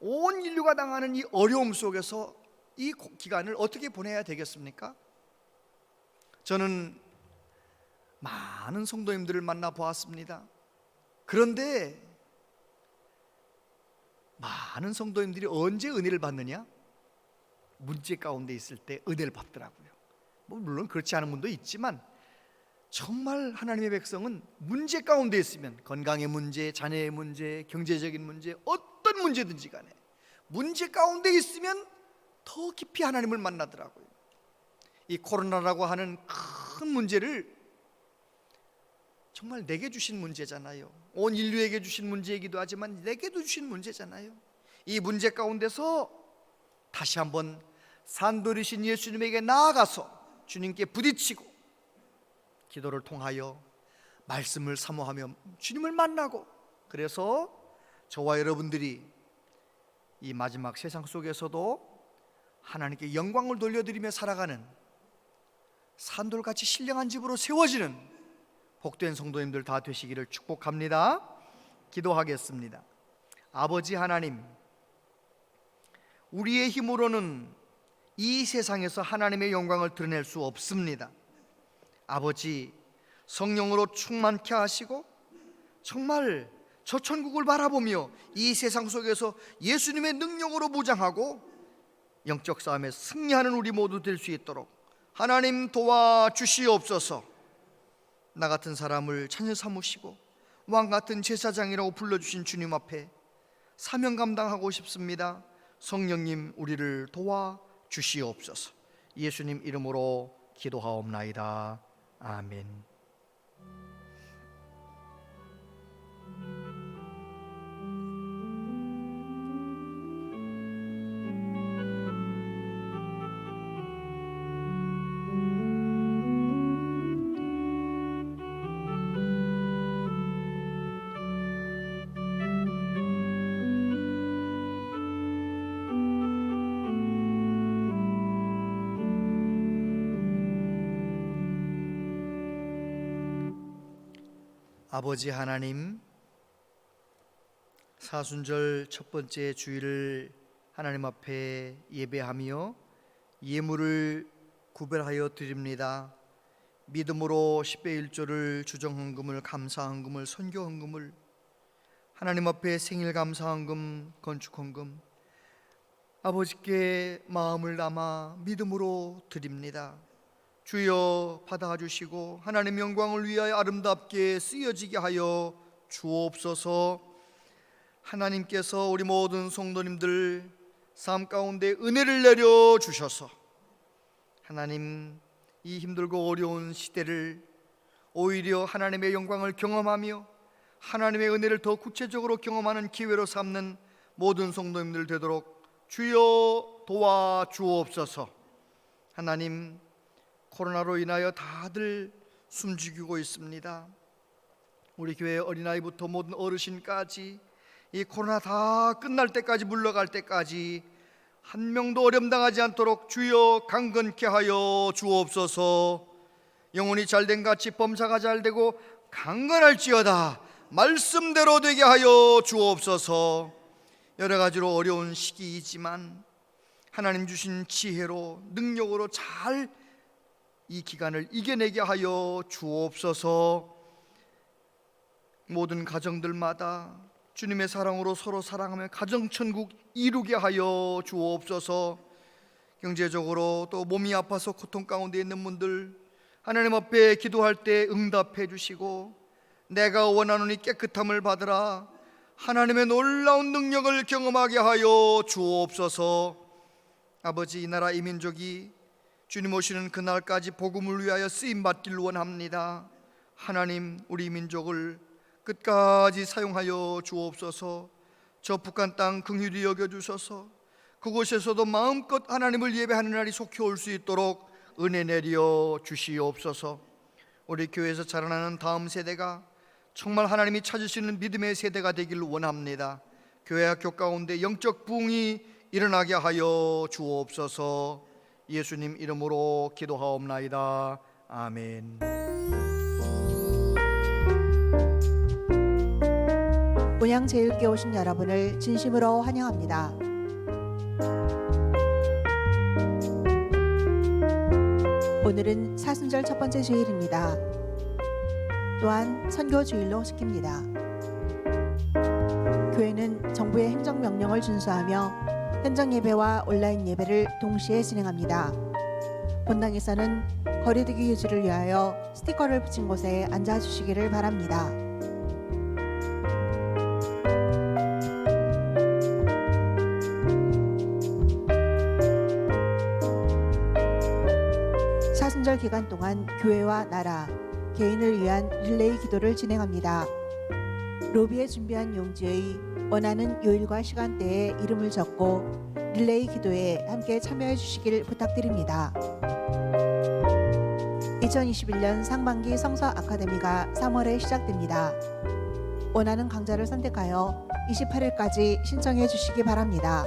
온 인류가 당하는 이 어려움 속에서 이 기간을 어떻게 보내야 되겠습니까? 저는 많은 성도님들을 만나 보았습니다. 그런데 많은 성도님들이 언제 은혜를 받느냐? 문제 가운데 있을 때 은혜를 받더라고요. 물론 그렇지 않은 분도 있지만 정말 하나님의 백성은 문제 가운데 있으면 건강의 문제, 자녀의 문제, 경제적인 문제, 어떤 문제든지 간에 문제 가운데 있으면 더 깊이 하나님을 만나더라고요. 이 코로나라고 하는 큰 문제를 정말 내게 주신 문제잖아요. 온 인류에게 주신 문제이기도 하지만 내게도 주신 문제잖아요. 이 문제 가운데서 다시 한번 산돌이신 예수님에게 나아가서 주님께 부딪히고 기도를 통하여 말씀을 사모하며 주님을 만나고, 그래서 저와 여러분들이 이 마지막 세상 속에서도 하나님께 영광을 돌려드리며 살아가는 산돌같이 신령한 집으로 세워지는 복된 성도님들 다 되시기를 축복합니다. 기도하겠습니다. 아버지 하나님, 우리의 힘으로는 이 세상에서 하나님의 영광을 드러낼 수 없습니다. 아버지, 성령으로 충만케 하시고 정말 저 천국을 바라보며 이 세상 속에서 예수님의 능력으로 무장하고 영적 싸움에 승리하는 우리 모두 될 수 있도록 하나님 도와주시옵소서. 나 같은 사람을 찬여 삼으시고 왕 같은 제사장이라고 불러주신 주님 앞에 사명 감당하고 싶습니다. 성령님, 우리를 도와주시옵소서. 예수님 이름으로 기도하옵나이다. 아멘. 아버지 하나님, 사순절 첫 번째 주일을 하나님 앞에 예배하며 예물을 구별하여 드립니다. 믿음으로 10배 1조를 주정헌금을, 감사헌금을, 선교헌금을, 하나님 앞에 생일 감사헌금, 건축헌금 아버지께 마음을 담아 믿음으로 드립니다. 주여 받아주시고 하나님 영광을 위하여 아름답게 쓰여지게 하여 주옵소서. 하나님께서 우리 모든 성도님들 삶 가운데 은혜를 내려 주셔서 하나님, 이 힘들고 어려운 시대를 오히려 하나님의 영광을 경험하며 하나님의 은혜를 더 구체적으로 경험하는 기회로 삼는 모든 성도님들 되도록 주여 도와주옵소서. 하나님, 코로나로 인하여 다들 숨죽이고 있습니다. 우리 교회 어린아이부터 모든 어르신까지 이 코로나 다 끝날 때까지, 물러갈 때까지 한 명도 어려움당하지 않도록 주여 강건케 하여 주옵소서. 영혼이 잘된 같이 범사가 잘되고 강건할지어다 말씀대로 되게 하여 주옵소서. 여러 가지로 어려운 시기이지만 하나님 주신 지혜로, 능력으로 잘 이 기간을 이겨내게 하여 주옵소서. 모든 가정들마다 주님의 사랑으로 서로 사랑하며 가정천국 이루게 하여 주옵소서. 경제적으로 또 몸이 아파서 고통 가운데 있는 분들 하나님 앞에 기도할 때 응답해 주시고 내가 원하노니 깨끗함을 받으라 하나님의 놀라운 능력을 경험하게 하여 주옵소서. 아버지, 이 나라 이 민족이 주님 오시는 그날까지 복음을 위하여 쓰임받기를 원합니다. 하나님, 우리 민족을 끝까지 사용하여 주옵소서. 저 북한 땅 긍휼히 여겨주셔서 그곳에서도 마음껏 하나님을 예배하는 날이 속히 올 수 있도록 은혜 내려 주시옵소서. 우리 교회에서 자라나는 다음 세대가 정말 하나님이 찾으시는 믿음의 세대가 되길 원합니다. 교회 학교 가운데 영적 부흥이 일어나게 하여 주옵소서. 예수님 이름으로 기도하옵나이다. 아멘. 본향제일교회 오신 여러분을 진심으로 환영합니다. 오늘은 사순절 첫 번째 주일입니다. 또한 선교 주일로 시킵니다. 교회는 정부의 행정명령을 준수하며 현장 예배와 온라인 예배를 동시에 진행합니다. 본당에서는 거리두기 유지를 위하여 스티커를 붙인 곳에 앉아주시기를 바랍니다. 사순절 기간 동안 교회와 나라, 개인을 위한 릴레이 기도를 진행합니다. 로비에 준비한 용지의 원하는 요일과 시간대에 이름을 적고 릴레이 기도에 함께 참여해 주시길 부탁드립니다. 2021년 상반기 성서 아카데미가 3월에 시작됩니다. 원하는 강좌를 선택하여 28일까지 신청해 주시기 바랍니다.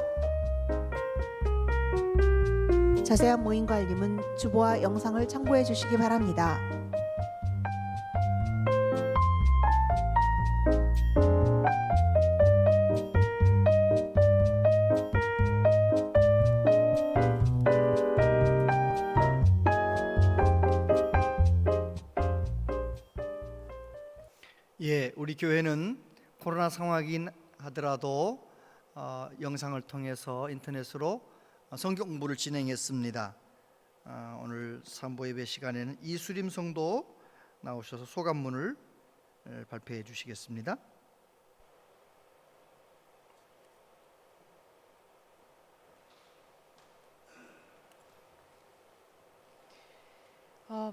자세한 모임 관리문 주보와 영상을 참고해 주시기 바랍니다. 우리 교회는 코로나 상황이긴 하더라도 영상을 통해서 인터넷으로 성경 공부를 진행했습니다. 오늘 산보 예배 시간에는 이수림 성도 나오셔서 소감문을 발표해 주시겠습니다.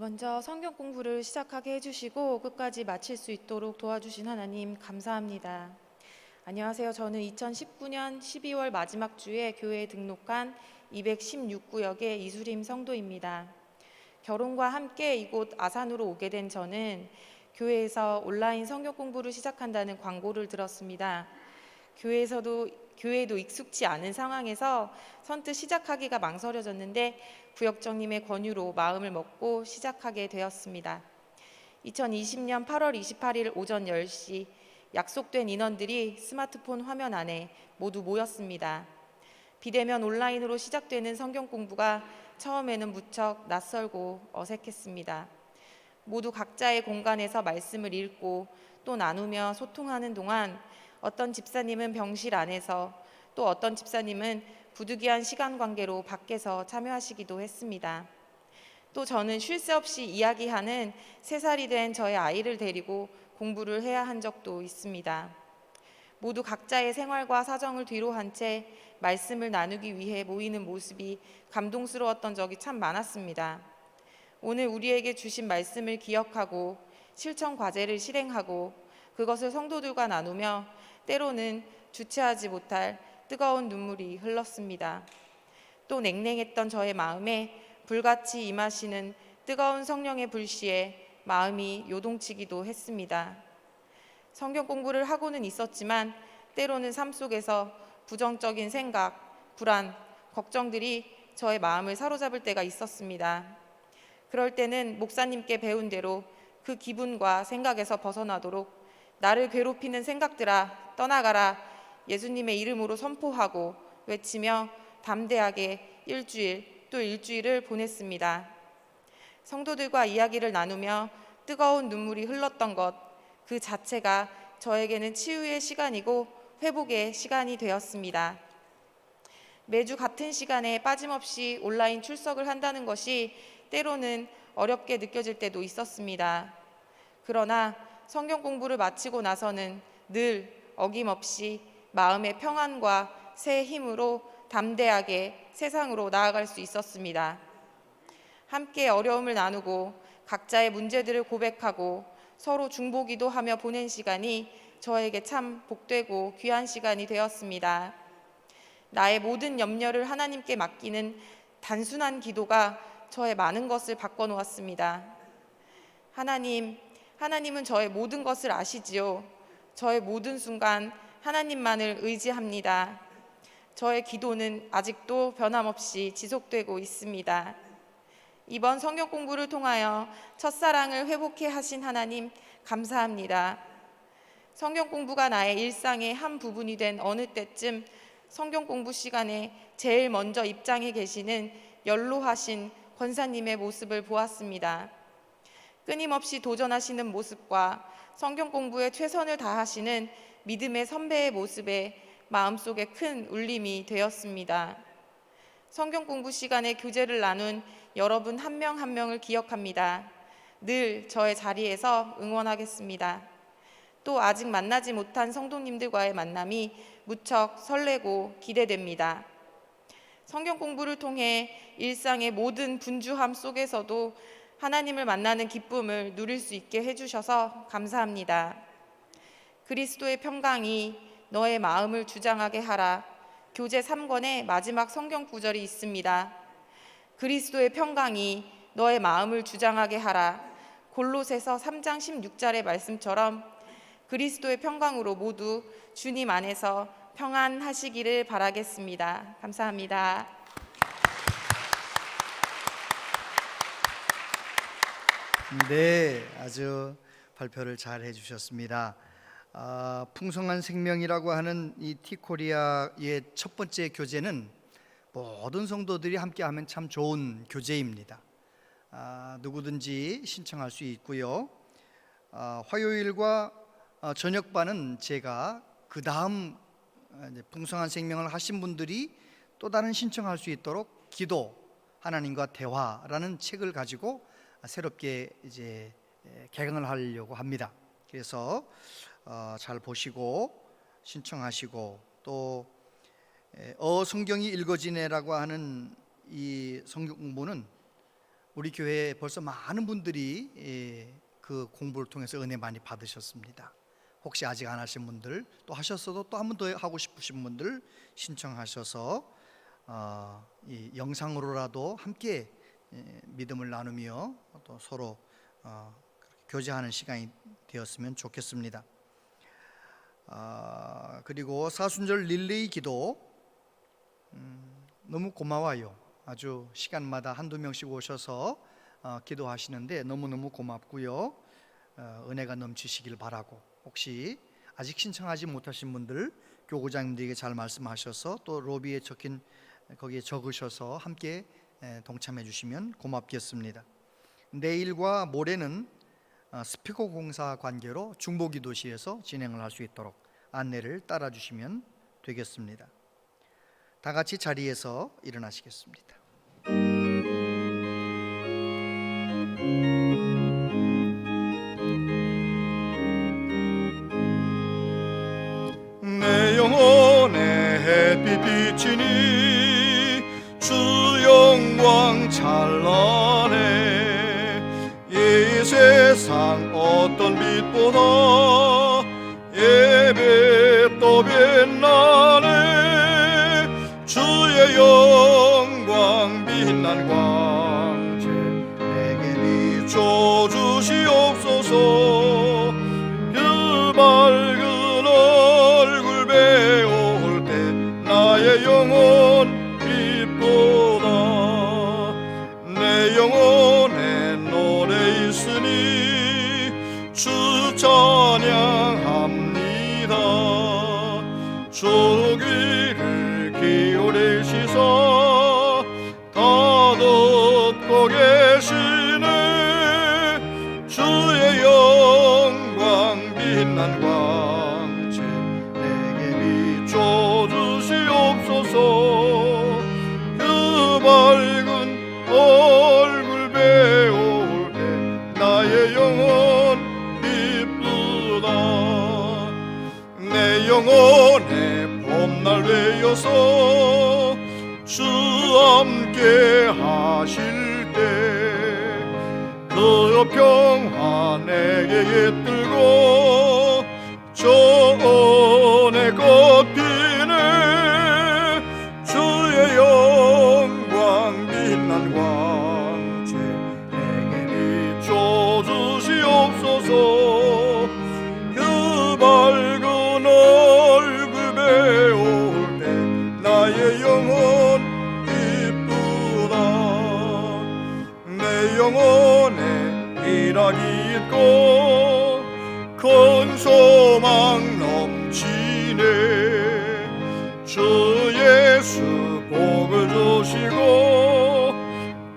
먼저 성경 공부를 시작하게 해주시고 끝까지 마칠 수 있도록 도와주신 하나님 감사합니다. 안녕하세요. 저는 2019년 12월 마지막 주에 교회에 등록한 216구역의 이수림 성도입니다. 결혼과 함께 이곳 아산으로 오게 된 저는 교회에서 온라인 성경 공부를 시작한다는 광고를 들었습니다. 교회에도 익숙치 않은 상황에서 선뜻 시작하기가 망설여졌는데 구역장님의 권유로 마음을 먹고 시작하게 되었습니다. 2020년 8월 28일 오전 10시 약속된 인원들이 스마트폰 화면 안에 모두 모였습니다. 비대면 온라인으로 시작되는 성경 공부가 처음에는 무척 낯설고 어색했습니다. 모두 각자의 공간에서 말씀을 읽고 또 나누며 소통하는 동안 어떤 집사님은 병실 안에서 또 어떤 집사님은 부득이한 시간 관계로 밖에서 참여하시기도 했습니다. 또 저는 쉴 새 없이 이야기하는 3살이 된 저의 아이를 데리고 공부를 해야 한 적도 있습니다. 모두 각자의 생활과 사정을 뒤로 한 채 말씀을 나누기 위해 모이는 모습이 감동스러웠던 적이 참 많았습니다. 오늘 우리에게 주신 말씀을 기억하고 실천 과제를 실행하고 그것을 성도들과 나누며 때로는 주체하지 못할 뜨거운 눈물이 흘렀습니다. 또 냉랭했던 저의 마음에 불같이 임하시는 뜨거운 성령의 불씨에 마음이 요동치기도 했습니다. 성경 공부를 하고는 있었지만 때로는 삶 속에서 부정적인 생각, 불안, 걱정들이 저의 마음을 사로잡을 때가 있었습니다. 그럴 때는 목사님께 배운 대로 그 기분과 생각에서 벗어나도록 나를 괴롭히는 생각들아 떠나가라 예수님의 이름으로 선포하고 외치며 담대하게 일주일 또 일주일을 보냈습니다. 성도들과 이야기를 나누며 뜨거운 눈물이 흘렀던 것 그 자체가 저에게는 치유의 시간이고 회복의 시간이 되었습니다. 매주 같은 시간에 빠짐없이 온라인 출석을 한다는 것이 때로는 어렵게 느껴질 때도 있었습니다. 그러나 성경 공부를 마치고 나서는 늘 어김없이 마음의 평안과 새 힘으로 담대하게 세상으로 나아갈 수 있었습니다. 함께 어려움을 나누고 각자의 문제들을 고백하고 서로 중보기도 하며 보낸 시간이 저에게 참 복되고 귀한 시간이 되었습니다. 나의 모든 염려를 하나님께 맡기는 단순한 기도가 저의 많은 것을 바꿔놓았습니다. 하나님은 저의 모든 것을 아시지요. 저의 모든 순간 하나님만을 의지합니다. 저의 기도는 아직도 변함없이 지속되고 있습니다. 이번 성경 공부를 통하여 첫사랑을 회복해 하신 하나님 감사합니다. 성경 공부가 나의 일상의 한 부분이 된 어느 때쯤 성경 공부 시간에 제일 먼저 입장해 계시는 연로하신 권사님의 모습을 보았습니다. 끊임없이 도전하시는 모습과 성경 공부에 최선을 다하시는 믿음의 선배의 모습에 마음속에 큰 울림이 되었습니다. 성경 공부 시간에 교제를 나눈 여러분 한 명 한 명을 기억합니다. 늘 저의 자리에서 응원하겠습니다. 또 아직 만나지 못한 성도님들과의 만남이 무척 설레고 기대됩니다. 성경 공부를 통해 일상의 모든 분주함 속에서도 하나님을 만나는 기쁨을 누릴 수 있게 해주셔서 감사합니다. 그리스도의 평강이 너의 마음을 주장하게 하라. 교재 3권의 마지막 성경 구절이 있습니다. 그리스도의 평강이 너의 마음을 주장하게 하라. 골로새서 3장 16절의 말씀처럼 그리스도의 평강으로 모두 주님 안에서 평안하시기를 바라겠습니다. 감사합니다. 네, 아주 발표를 잘 해주셨습니다. 풍성한 생명이라고 하는 이 티코리아의 첫 번째 교재는 모든 성도들이 함께하면 참 좋은 교재입니다. 누구든지 신청할 수 있고요. 화요일과 저녁반은 제가 그 다음 풍성한 생명을 하신 분들이 또 다른 신청할 수 있도록 기도, 하나님과 대화라는 책을 가지고 새롭게 이제 개강을 하려고 합니다. 그래서 잘 보시고 신청하시고 또 성경이 읽어지네라고 하는 이 성경 공부는 우리 교회에 벌써 많은 분들이 그 공부를 통해서 은혜 많이 받으셨습니다. 혹시 아직 안 하신 분들, 또 하셨어도 또 한 번 더 하고 싶으신 분들 신청하셔서 이 영상으로라도 함께 믿음을 나누며 또 서로 교제하는 시간이 되었으면 좋겠습니다. 그리고 사순절 릴레이 기도 너무 고마워요. 아주 시간마다 한두 명씩 오셔서 기도하시는데 너무너무 고맙고요. 은혜가 넘치시길 바라고, 혹시 아직 신청하지 못하신 분들 교구장님들에게 잘 말씀하셔서 또 로비에 적힌 거기에 적으셔서 함께 동참해 주시면 고맙겠습니다. 내일과 모레는 스피커 공사 관계로 중보기도시에서 진행을 할 수 있도록 안내를 따라 주시면 되겠습니다. 다 같이 자리에서 일어나시겠습니다. 내 영혼의 햇빛 비치니 주 영광 찬란해. 이 세상 어떤 빛보다 예배 또 빛나네. 주의 영광 빛난 광채 내게 비춰 주시옵소서. 그 밝은 얼굴 배울 때 나의 영혼 기쁘다. 내 영혼에 노래 있으니 주 찬양합니다. 주 귀를 기울이시사 다 듣고 계시네. 주의 영광 빛난 광채 내게 비춰 주시옵소서. 그 밝은 얼굴 배울 때 나의 영혼 기쁘다. 내 영혼의 봄날 되어서 주 함께 하실 때 그 평화 내게 깃들고 나의 영혼에 희락이 있고 큰 소망 넘치네. 주 예수 복을 주시고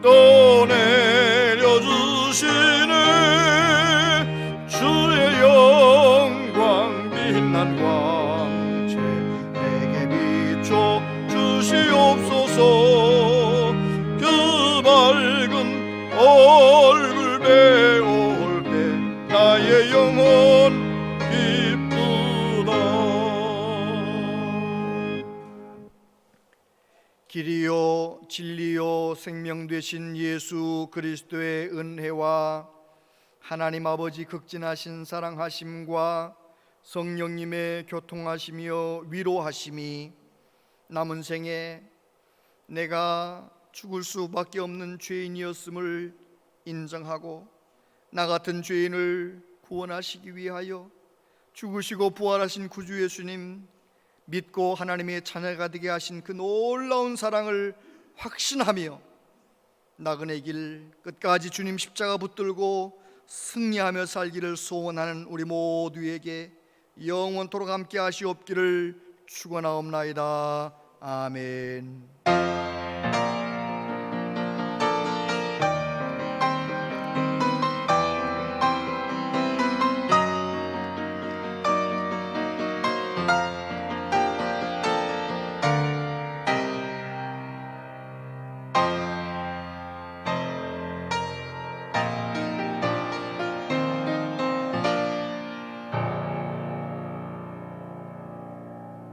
또 내려주시네. 주의 영광 빛난 광채 내게 비춰 주시옵소서. 그 밝은 얼굴 배울 때 나의 영혼 기쁘다. 길이요 진리요 생명 되신 예수 그리스도의 은혜와 하나님 아버지 극진하신 사랑하심과 성령님의 교통하시며 위로하심이 남은 생에 내가 죽을 수밖에 없는 죄인이었음을 인정하고 나 같은 죄인을 구원하시기 위하여 죽으시고 부활하신 구주 예수님 믿고 하나님의 자녀가 되게 하신 그 놀라운 사랑을 확신하며 나그네 길 끝까지 주님 십자가 붙들고 승리하며 살기를 소원하는 우리 모두에게 영원토록 함께 하시옵기를 축원하옵나이다. 아멘.